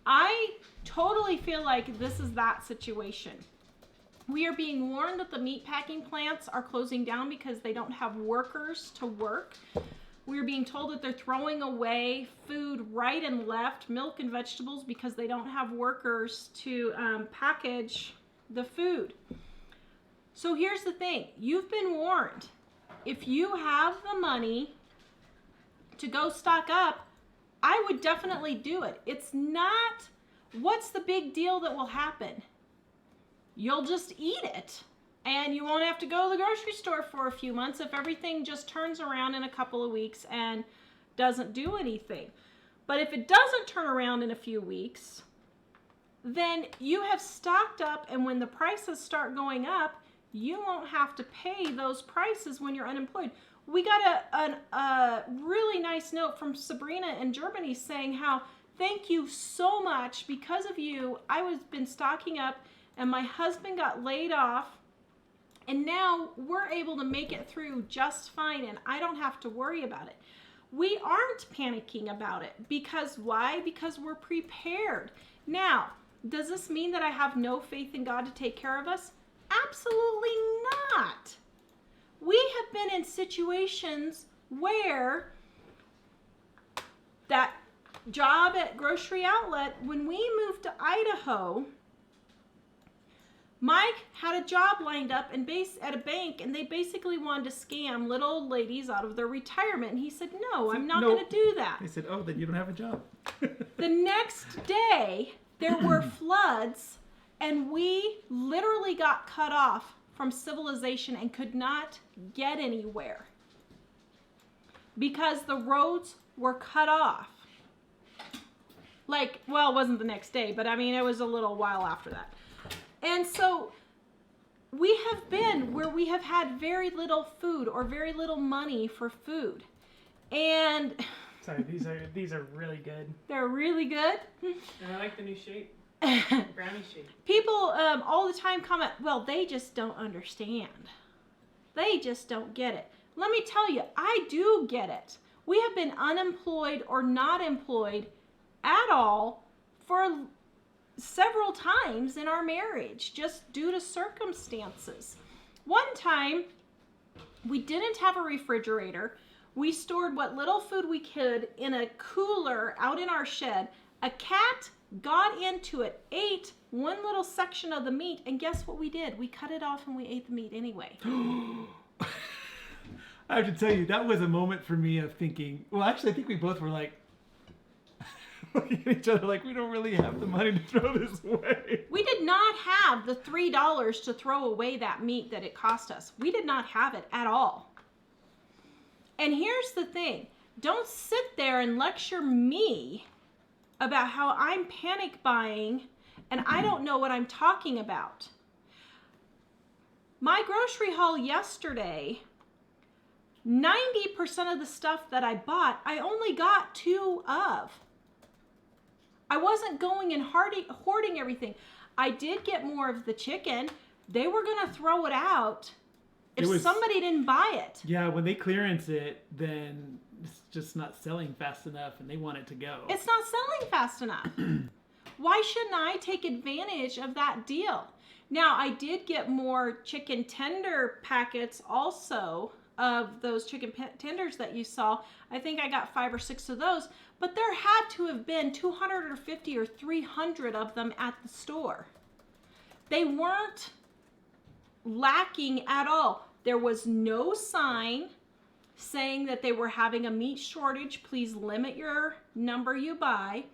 I totally feel like this is that situation. We are being warned that the meatpacking plants are closing down because they don't have workers to work. We are being told that they're throwing away food right and left, milk and vegetables, because they don't have workers to package the food. So here's the thing. You've been warned. If you have the money to go stock up, I would definitely do it. It's not, what's the big deal that will happen? You'll just eat it. And you won't have to go to the grocery store for a few months if everything just turns around in a couple of weeks and doesn't do anything. But if it doesn't turn around in a few weeks, then you have stocked up, and when the prices start going up, you won't have to pay those prices when you're unemployed. We got a really nice note from Sabrina in Germany saying how, thank you so much. Because of you, I've been stocking up, and my husband got laid off. And now we're able to make it through just fine, and I don't have to worry about it. We aren't panicking about it. Because why? Because we're prepared. Now, does this mean that I have no faith in God to take care of us? Absolutely not. We have been in situations where that job at Grocery Outlet, when we moved to Idaho, Mike had a job lined up at a bank, and they basically wanted to scam little old ladies out of their retirement. And he said, no, I'm not going to do that. They said, oh, then you don't have a job. The next day, there were floods, and we literally got cut off from civilization and could not get anywhere because the roads were cut off. Like, well, it wasn't the next day, but I mean, it was a little while after that. And so we have been where we have had very little food or very little money for food. And Sorry, these are really good. they're really good. And I like the new shape. Brownie shape. People all the time comment, well, they just don't understand. They just don't get it. Let me tell you, I do get it. We have been unemployed or not employed at all for several times in our marriage, just due to circumstances. One time, we didn't have a refrigerator. We stored what little food we could in a cooler out in our shed. A cat got into it, ate one little section of the meat, and guess what we did? We cut it off and we ate the meat anyway. I have to tell you, that was a moment for me of thinking, well, actually, I think we both were like, looking at each other like, we don't really have the money to throw this away. We did not have the $3 to throw away that meat that it cost us. We did not have it at all. And here's the thing. Don't sit there and lecture me about how I'm panic buying and I don't know what I'm talking about. My grocery haul yesterday, 90% of the stuff that I bought, I only got 2 of. I wasn't going and hoarding everything. I did get more of the chicken. They were going to throw it out if somebody didn't buy it. Yeah, when they clearance it, then it's just not selling fast enough and they want it to go. It's not selling fast enough. Why shouldn't I take advantage of that deal? Now, I did get more chicken tender packets also of those chicken tenders that you saw. I think I got 5 or 6 of those, but there had to have been 250 or 300 of them at the store. They weren't lacking at all. There was no sign saying that they were having a meat shortage. Please limit your number you buy.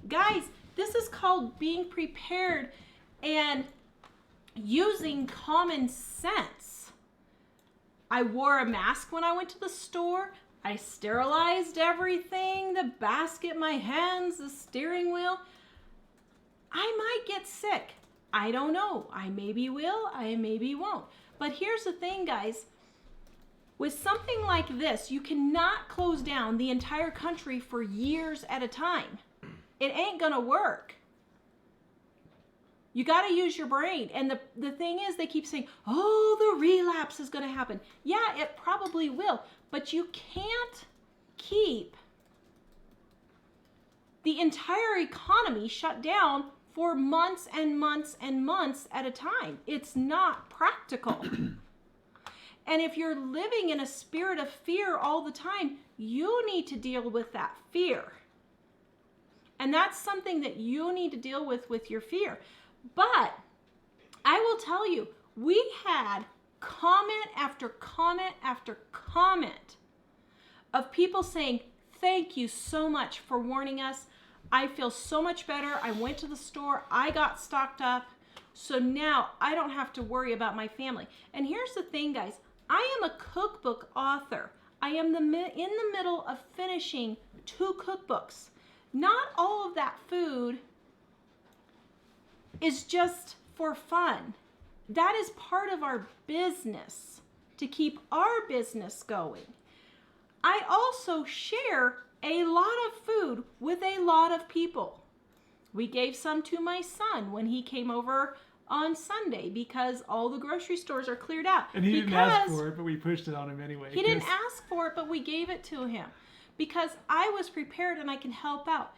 Guys, this is called being prepared and using common sense. I wore a mask when I went to the store. I sterilized everything, the basket, my hands, the steering wheel. I might get sick. I don't know. I maybe will, I maybe won't. But here's the thing, guys. With something like this, you cannot close down the entire country for years at a time. It ain't gonna work. You got to use your brain. And the thing is, they keep saying, oh, the relapse is going to happen. Yeah, it probably will. But you can't keep the entire economy shut down for months and months and months at a time. It's not practical. And if you're living in a spirit of fear all the time, you need to deal with that fear. And that's something that you need to deal with your fear. But I will tell you, we had comment after comment after comment of people saying, thank you so much for warning us. I feel so much better. I went to the store. I got stocked up. So now I don't have to worry about my family. And here's the thing, guys. I am a cookbook author. I am in the middle of finishing 2 cookbooks. Not all of that food is just for fun. That is part of our business to keep our business going. I also share a lot of food with a lot of people. We gave some to my son when he came over on Sunday because all the grocery stores are cleared out. And he didn't ask for it, but we pushed it on him anyway. He didn't ask for it, but we gave it to him because I was prepared and I can help out.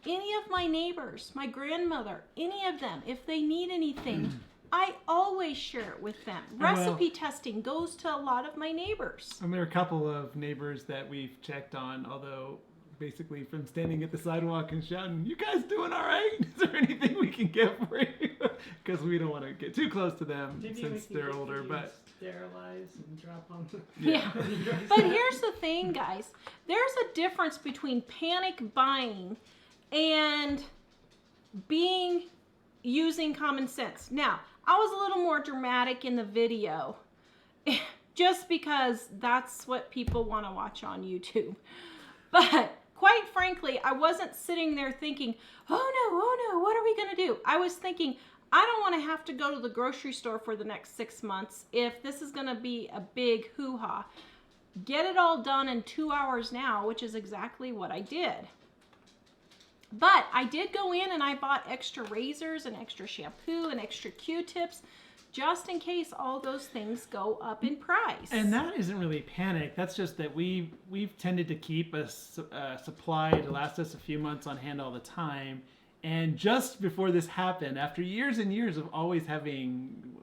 Any of my neighbors, my grandmother, any of them, if they need anything, I always share it with them. Recipe testing goes to a lot of my neighbors. And there are a couple of neighbors that we've checked on, although basically from standing at the sidewalk and shouting, you guys doing all right? Is there anything we can get for you? Because we don't want to get too close to them since they're older. But sterilize and drop on the... Yeah. But here's the thing, guys. There's a difference between panic buying and using common sense. Now, I was a little more dramatic in the video just because that's what people want to watch on YouTube. But quite frankly, I wasn't sitting there thinking, oh no, what are we going to do? I was thinking, I don't want to have to go to the grocery store for the next 6 months if this is going to be a big hoo-ha. Get it all done in 2 hours now, which is exactly what I did. But I did go in and I bought extra razors and extra shampoo and extra Q-tips just in case all those things go up in price. And that isn't really panic. That's just that we've tended to keep a supply to last us a few months on hand all the time. And just before this happened, after years and years of always having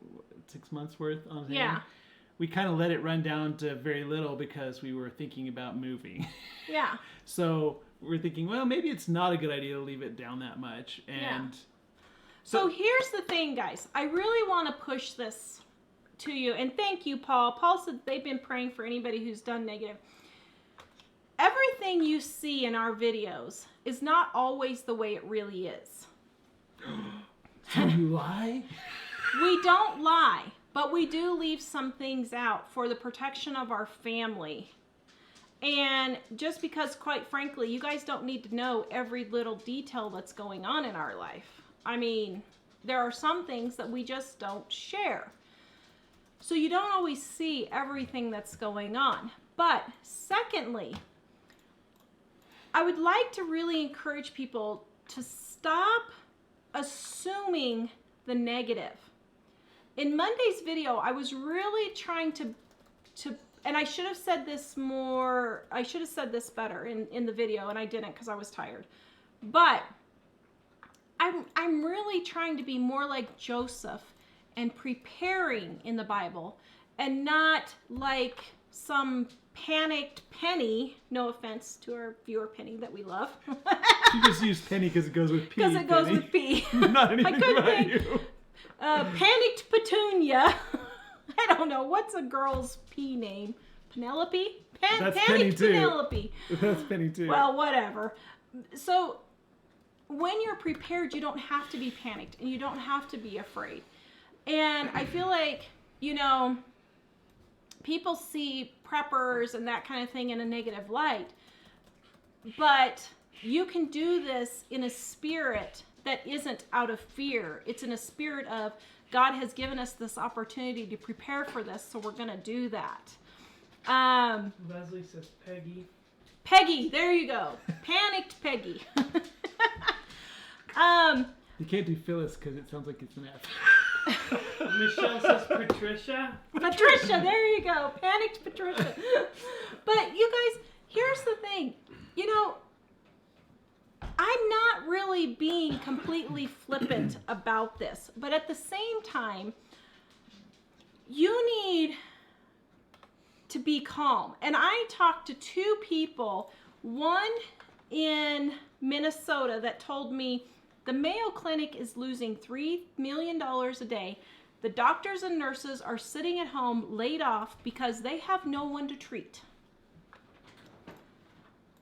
6 months worth on hand, we kind of let it run down to very little because we were thinking about moving. Yeah. So we're thinking, well, maybe it's not a good idea to leave it down that much. And so here's the thing, guys. I really want to push this to you. And thank you, Paul. Paul said they've been praying for anybody who's done negative. Everything you see in our videos is not always the way it really is. So you lie? We don't lie, but we do leave some things out for the protection of our family. And just because, quite frankly, you guys don't need to know every little detail that's going on in our life. I mean, there are some things that we just don't share. So you don't always see everything that's going on. But secondly, I would like to really encourage people to stop assuming the negative. In Monday's video, I was really trying to and I should have said this better in the video, and I didn't because I was tired. But I'm really trying to be more like Joseph and preparing in the Bible, and not like some panicked Penny. No offense to our viewer Penny that we love. You just use Penny because it goes with P. Because it goes with P. Not anything about think. you. Panicked Petunia. I don't know. What's a girl's P name? Penelope? That's Panicked Penny too. Penelope. That's Penny too. Well, whatever. So when you're prepared, you don't have to be panicked and you don't have to be afraid. And I feel like, you know, people see preppers and that kind of thing in a negative light. But you can do this in a spirit that isn't out of fear. It's in a spirit of, God has given us this opportunity to prepare for this, so we're going to do that. Leslie says Peggy. Peggy, there you go. Panicked Peggy. You can't do Phyllis because it sounds like it's an F. Michelle says Patricia. Patricia, there you go. Panicked Patricia. But you guys, here's the thing. You know, I'm not really being completely flippant about this, but at the same time, you need to be calm. And I talked to two people, one in Minnesota that told me the Mayo Clinic is losing $3 million a day. The doctors and nurses are sitting at home laid off because they have no one to treat.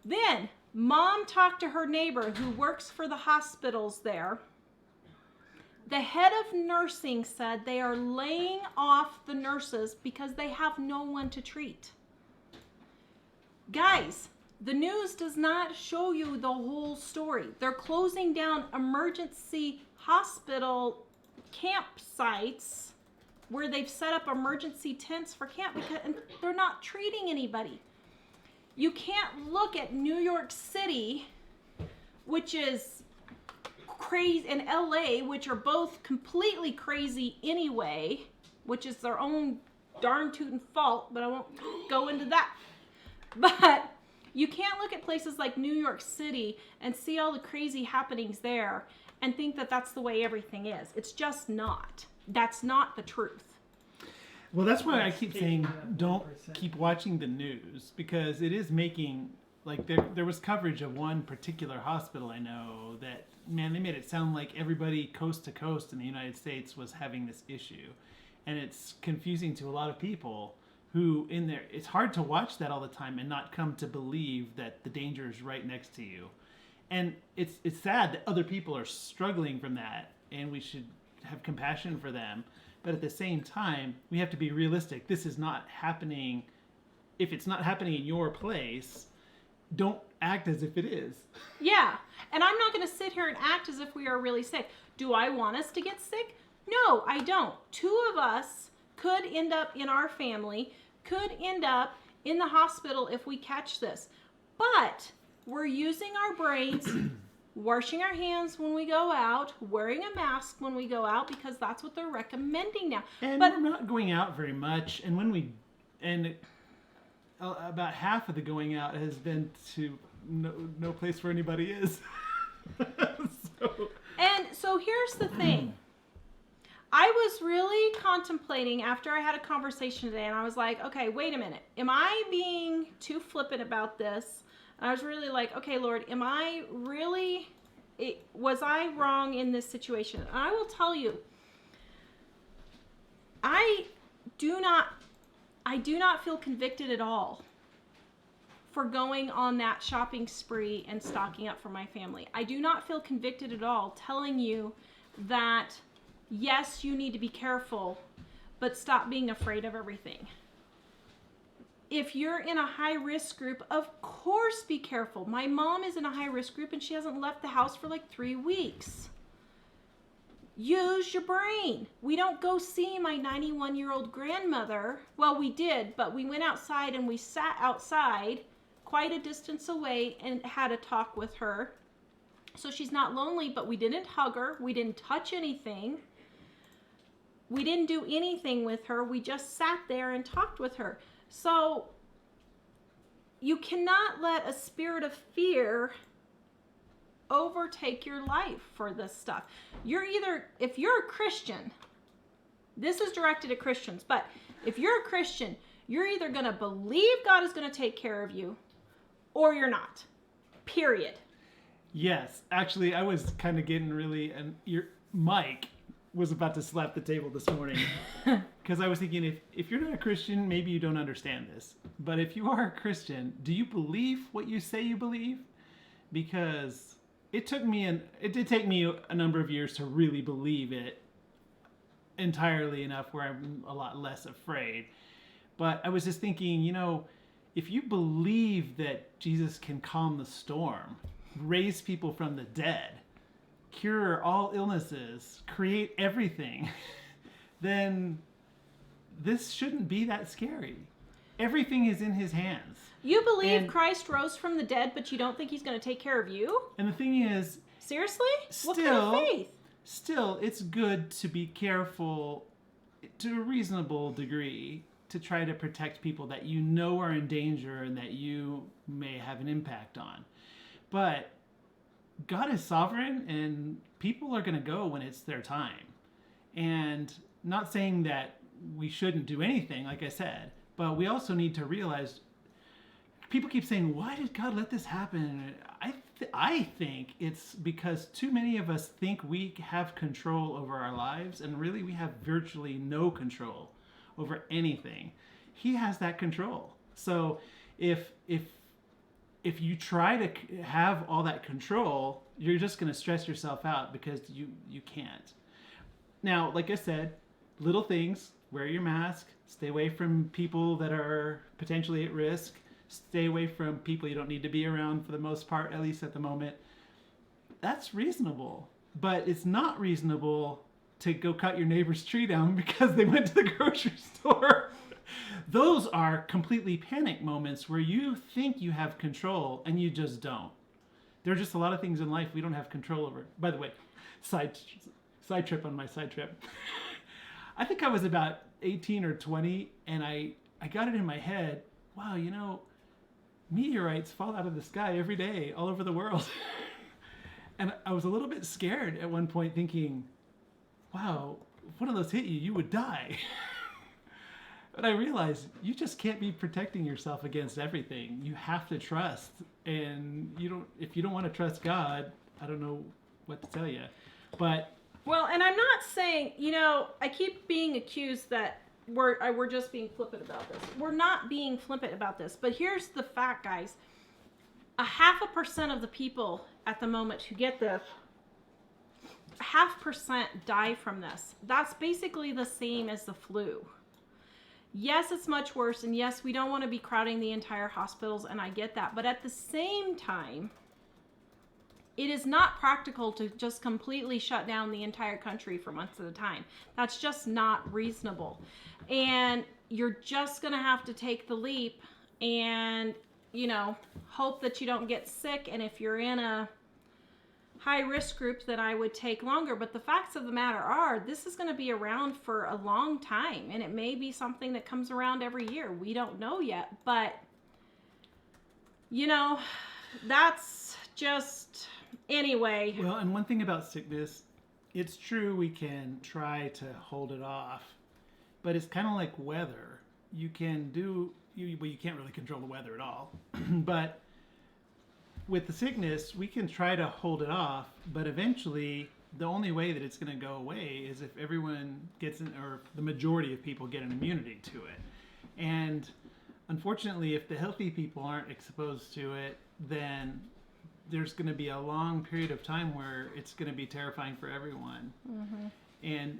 Then Mom talked to her neighbor who works for the hospitals there. The head of nursing said they are laying off the nurses because they have no one to treat. Guys, the news does not show you the whole story. They're closing down emergency hospital campsites where they've set up emergency tents for camp because and they're not treating anybody. You can't look at New York City, which is crazy, and LA, which are both completely crazy anyway, which is their own darn tootin' fault, but I won't go into that. But you can't look at places like New York City and see all the crazy happenings there and think that that's the way everything is. It's just not. That's not the truth. Well, that's why I keep saying don't keep watching the news, because it is making, like, there was coverage of one particular hospital I know that, man, they made it sound like everybody coast to coast in the United States was having this issue. And it's confusing to a lot of people who in there, it's hard to watch that all the time and not come to believe that the danger is right next to you. And it's sad that other people are struggling from that, and we should have compassion for them. But at the same time, we have to be realistic. This is not happening. If it's not happening in your place, don't act as if it is. Yeah. And I'm not going to sit here and act as if we are really sick. Do I want us to get sick? No, I don't. Two of us could end up in our family, could end up in the hospital if we catch this. But we're using our brains, washing our hands when we go out, wearing a mask when we go out, because that's what they're recommending now. And but we're not going out very much. And about half of the going out has been to no place where anybody is. So here's the thing. I was really contemplating after I had a conversation today, and I was like, okay, wait a minute. Am I being too flippant about this? And I was really like, okay, Lord, was I wrong in this situation? And I will tell you, I do not feel convicted at all for going on that shopping spree and stocking up for my family. I do not feel convicted at all telling you that, yes, you need to be careful, but stop being afraid of everything. if you're in a high risk group, of course be careful. My mom is in a high risk group and she hasn't left the house for like 3 weeks. Use your brain. We don't go see my 91-year-old grandmother. Well, we did, but we went outside and we sat outside quite a distance away and had a talk with her. So she's not lonely, but we didn't hug her. We didn't touch anything. We didn't do anything with her. We just sat there and talked with her. So you cannot let a spirit of fear overtake your life for this stuff. If you're a Christian, this is directed at Christians, but if you're a Christian, you're either going to believe God is going to take care of you or you're not. Period. Yes, actually, I was kind of getting really, and Mike was about to slap the table this morning because I was thinking, if you're not a Christian, maybe you don't understand this. But if you are a Christian, do you believe what you say you believe? Because it did take me a number of years to really believe it entirely enough where I'm a lot less afraid. But I was just thinking, if you believe that Jesus can calm the storm, raise people from the dead, cure all illnesses, create everything, then this shouldn't be that scary. Everything is in his hands. You believe Christ rose from the dead, but you don't think he's going to take care of you? And the thing is... Seriously? What kind of faith? Still, it's good to be careful to a reasonable degree to try to protect people that you know are in danger and that you may have an impact on. But God is sovereign and people are going to go when it's their time. And not saying that we shouldn't do anything, like I said, but we also need to realize, people keep saying, why did God let this happen? I think it's because too many of us think we have control over our lives, and really we have virtually no control over anything. He has that control. So if you try to have all that control, you're just going to stress yourself out because you can't. Now, like I said, little things, wear your mask, stay away from people that are potentially at risk, stay away from people you don't need to be around for the most part, at least at the moment. That's reasonable, but it's not reasonable to go cut your neighbor's tree down because they went to the grocery store. Those are completely panic moments where you think you have control and you just don't. There are just a lot of things in life we don't have control over. By the way, side trip on my side trip. I think I was about 18 or 20 and I got it in my head, wow, meteorites fall out of the sky every day all over the world. And I was a little bit scared at one point thinking, wow, if one of those hit you, you would die. But I realized you just can't be protecting yourself against everything. You have to trust. And if you don't want to trust God, I don't know what to tell you. But well, and I'm not saying, I keep being accused that we're just being flippant about this. We're not being flippant about this. But here's the fact, guys. 0.5% of the people at the moment who get this, 0.5% die from this. That's basically the same as the flu. Yes, it's much worse, and yes, we don't want to be crowding the entire hospitals, and I get that. But at the same time, it is not practical to just completely shut down the entire country for months at a time. That's just not reasonable. And you're just going to have to take the leap and, hope that you don't get sick. And if you're in a high risk group, then I would take longer. But the facts of the matter are, this is going to be around for a long time, and it may be something that comes around every year. We don't know yet, but that's just, anyway. Well, and one thing about sickness, it's true we can try to hold it off, but it's kind of like weather. You can't really control the weather at all. But with the sickness, we can try to hold it off, but eventually the only way that it's going to go away is if everyone or the majority of people get an immunity to it. And unfortunately, if the healthy people aren't exposed to it, then there's going to be a long period of time where it's going to be terrifying for everyone. Mm-hmm. And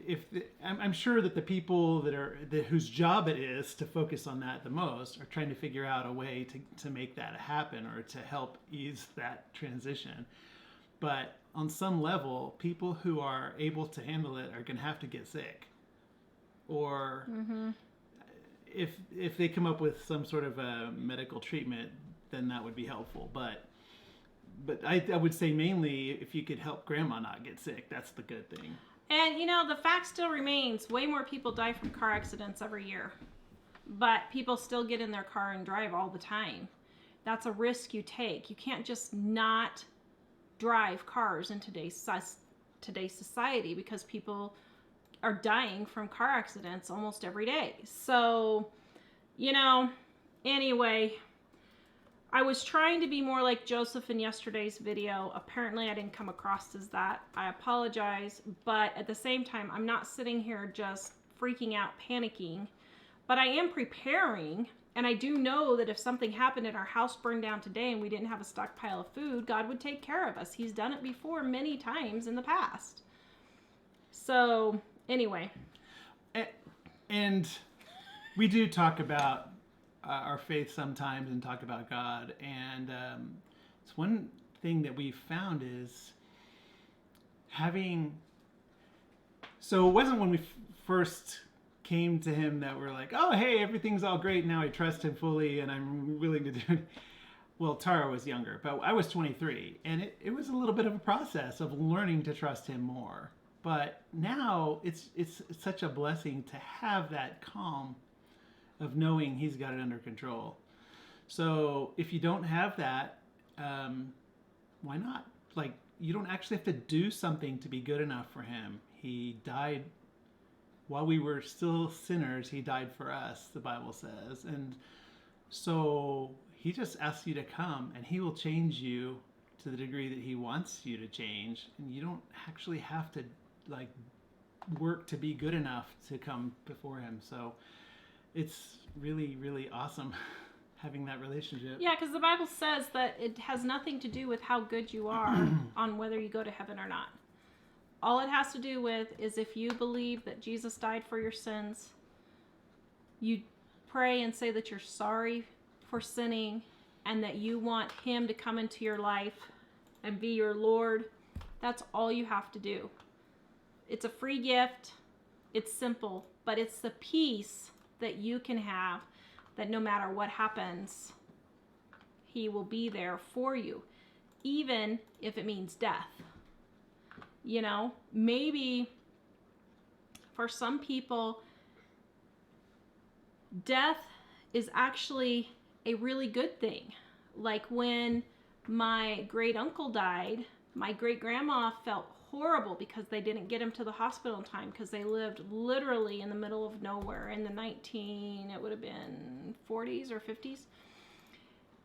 I'm sure that the people whose job it is to focus on that the most are trying to figure out a way to make that happen or to help ease that transition. But on some level, people who are able to handle it are going to have to get sick. Or if they come up with some sort of a medical treatment, then that would be helpful. But I would say mainly if you could help grandma not get sick, that's the good thing. And, you know, the fact still remains, way more people die from car accidents every year. But people still get in their car and drive all the time. That's a risk you take. You can't just not drive cars in today's society because people are dying from car accidents almost every day. So, you know, anyway, I was trying to be more like Joseph in yesterday's video. Apparently I didn't come across as that. I apologize, but at the same time, I'm not sitting here just freaking out, panicking, but I am preparing. And I do know that if something happened and our house burned down today and we didn't have a stockpile of food, God would take care of us. He's done it before many times in the past. So anyway. And we do talk about our faith sometimes and talk about God. And it's one thing that we found is so it wasn't when we first came to him that we're like, oh, hey, everything's all great. Now I trust him fully and I'm willing to do it. Well, Tara was younger, but I was 23. And it was a little bit of a process of learning to trust him more. But now it's such a blessing to have that calm of knowing he's got it under control. So if you don't have that, why not? Like, you don't actually have to do something to be good enough for him. He died while we were still sinners. He died for us, the Bible says. And so he just asks you to come and he will change you to the degree that he wants you to change. And you don't actually have to like work to be good enough to come before him. So it's really, really awesome having that relationship. Yeah, because the Bible says that it has nothing to do with how good you are on whether you go to heaven or not. All it has to do with is if you believe that Jesus died for your sins, you pray and say that you're sorry for sinning and that you want him to come into your life and be your Lord. That's all you have to do. It's a free gift. It's simple, but it's the peace that you can have that no matter what happens, he will be there for you, even if it means death. You know, maybe for some people, death is actually a really good thing. Like when my great uncle died, my great grandma felt horrible because they didn't get him to the hospital in time because they lived literally in the middle of nowhere in the 40s or 50s.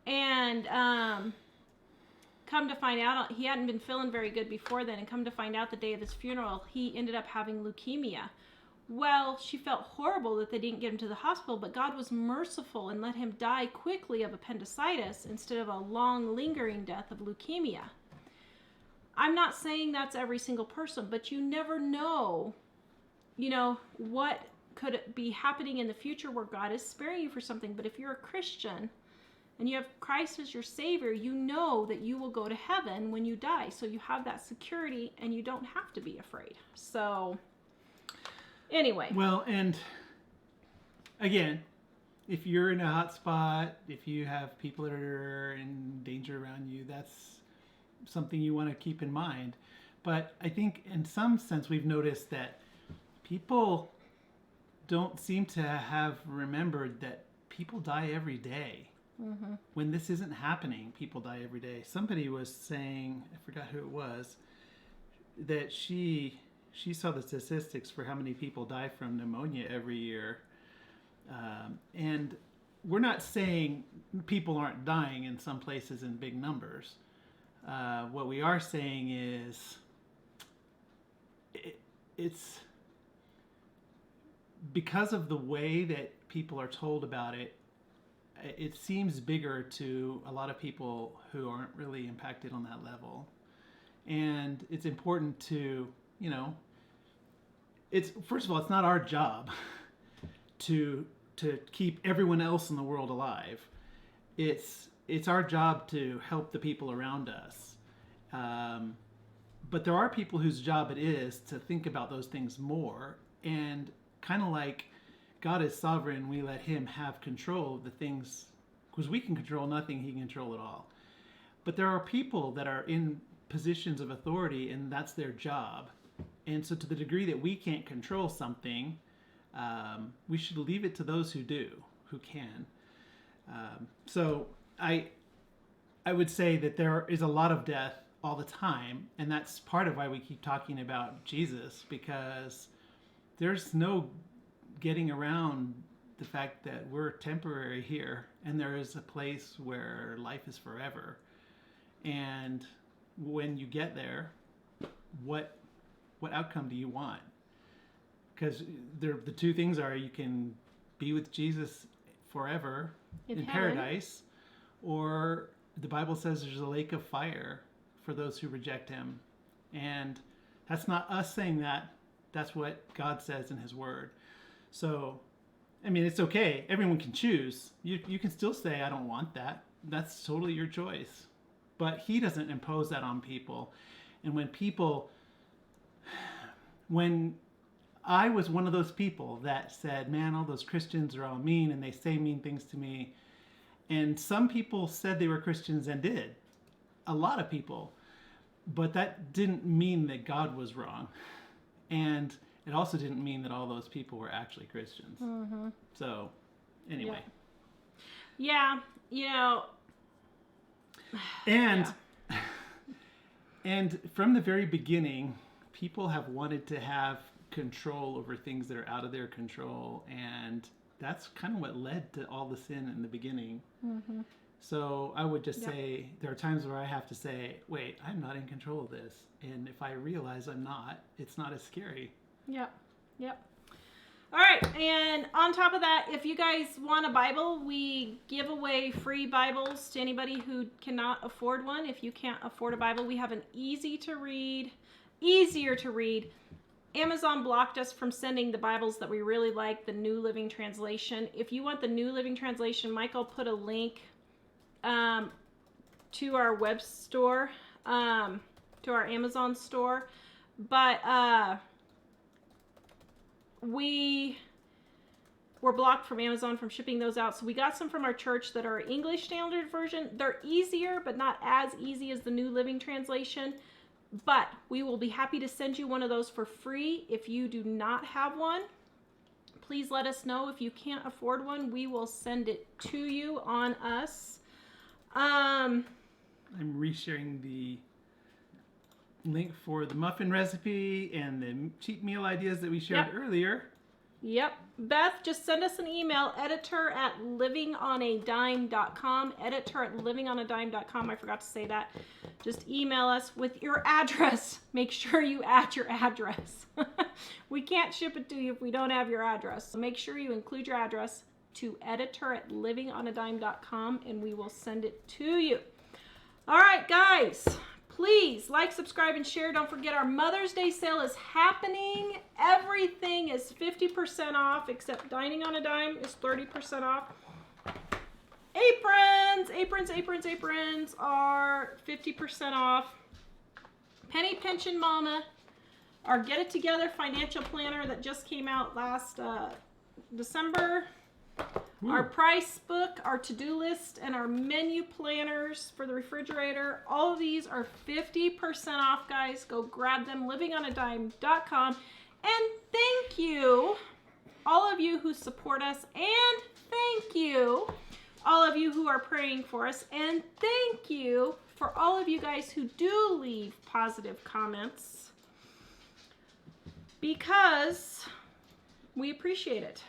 And come to find out, he hadn't been feeling very good before then, and come to find out the day of his funeral, he ended up having leukemia. Well, she felt horrible that they didn't get him to the hospital, but God was merciful and let him die quickly of appendicitis instead of a long, lingering death of leukemia. I'm not saying that's every single person, but you never know, you know, what could be happening in the future where God is sparing you for something. But if you're a Christian and you have Christ as your Savior, you know that you will go to heaven when you die. So you have that security and you don't have to be afraid. So anyway. Well, and again, if you're in a hot spot, if you have people that are in danger around you, that's something you want to keep in mind. But I think in some sense we've noticed that people don't seem to have remembered that people die every day. Mm-hmm. When this isn't happening, people die every day. Somebody was saying, I forgot who it was, that she saw the statistics for how many people die from pneumonia every year. And we're not saying people aren't dying in some places in big numbers. What we are saying is it's because of the way that people are told about it, it seems bigger to a lot of people who aren't really impacted on that level. And it's important to, you know, it's first of all, it's not our job to keep everyone else in the world alive. It's our job to help the people around us. But there are people whose job it is to think about those things more, and kind of like God is sovereign, we let him have control of the things, because we can control nothing, he can control it all. But there are people that are in positions of authority, and that's their job. And so to the degree that we can't control something, we should leave it to those who do, who can. So I would say that there is a lot of death all the time, and that's part of why we keep talking about Jesus, because there's no getting around the fact that we're temporary here, and there is a place where life is forever. And when you get there, what outcome do you want? Because the two things are, you can be with Jesus forever in paradise, or the Bible says there's a lake of fire for those who reject him. And that's not us saying that. That's what God says in his word. So, I mean, it's okay. Everyone can choose. You can still say, I don't want that. That's totally your choice. But he doesn't impose that on people. And when I was one of those people that said, man, all those Christians are all mean and they say mean things to me. And some people said they were Christians and did. A lot of people. But that didn't mean that God was wrong. And it also didn't mean that all those people were actually Christians. Mm-hmm. So, anyway. Yeah, you know. And from the very beginning, people have wanted to have control over things that are out of their control, and that's kind of what led to all the sin in the beginning. Mm-hmm. So I would just say there are times where I have to say, wait, I'm not in control of this. And if I realize I'm not, it's not as scary. Yep. All right, and on top of that, if you guys want a Bible, we give away free Bibles to anybody who cannot afford one. If you can't afford a Bible, we have an easier to read. Amazon blocked us from sending the Bibles that we really like, the New Living Translation. If you want the New Living Translation, Michael put a link to our web store, to our Amazon store. But we were blocked from Amazon from shipping those out. So we got some from our church that are English Standard Version. They're easier, but not as easy as the New Living Translation. But we will be happy to send you one of those for free. If you do not have one, please let us know. If you can't afford one, we will send it to you on us. I'm resharing the link for the muffin recipe and the cheap meal ideas that we shared earlier. Yep. Beth, just send us an email, editor@livingonadime.com, editor@livingonadime.com. I forgot to say that. Just email us with your address. Make sure you add your address. We can't ship it to you if we don't have your address. So make sure you include your address to editor@livingonadime.com and we will send it to you. All right, guys. Please like, subscribe, and share. Don't forget our Mother's Day sale is happening. Everything is 50% off except Dining on a Dime is 30% off. Aprons are 50% off. Pennypinching Mama, our Get It Together financial planner that just came out last December. Ooh. Our price book, our to-do list, and our menu planners for the refrigerator. All of these are 50% off, guys. Go grab them, livingonadime.com. And thank you, all of you who support us. And thank you, all of you who are praying for us. And thank you for all of you guys who do leave positive comments, because we appreciate it.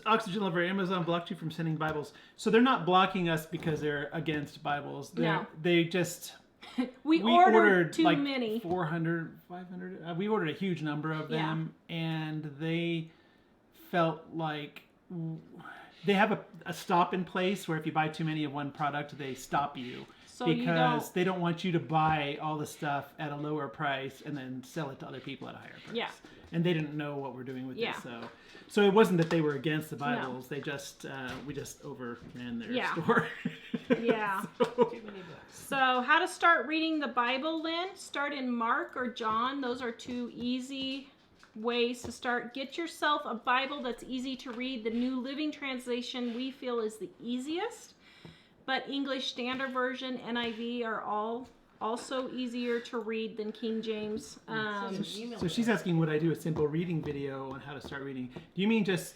Oxygen Lover, Amazon blocked you from sending Bibles. So they're not blocking us because they're against Bibles. They just... we ordered too like many. 400, 500. We ordered a huge number of them. And they felt like... They have a stop in place where if you buy too many of one product, they stop you. So you because don't. they don't want you to buy all the stuff at a lower price and then sell it to other people at a higher price. Yeah. And they didn't know what we're doing with Yeah. it, so it wasn't that they were against the Bibles. They just we just overran their store. Yeah. So how to start reading the Bible, Lynn? Start in Mark or John. Those are two easy ways to start. Get yourself a Bible that's easy to read. The New Living Translation we feel is the easiest, but English Standard Version, NIV are all also easier to read than King James. So she's asking, would I do a simple reading video on how to start reading? Do you mean just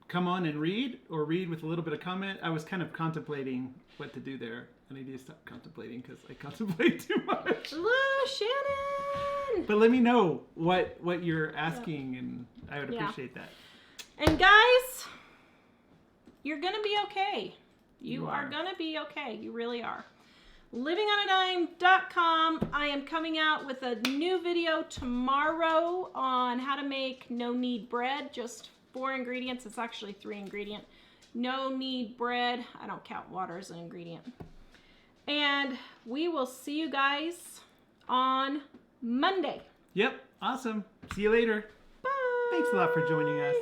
come on and read, or read with a little bit of comment? I was kind of contemplating what to do there, and I need to stop contemplating because I contemplate too much. Hello, Shannon! But let me know what you're asking, and I would appreciate that. And guys, you're going to be okay. You are are. going to be okay. You really are. livingonadime.com. I am coming out with a new video tomorrow on how to make no-knead bread. Just 4 ingredients. It's actually 3 ingredient. No-knead bread. I don't count water as an ingredient. And we will see you guys on Monday. Yep, awesome. See you later. Bye. Thanks a lot for joining us.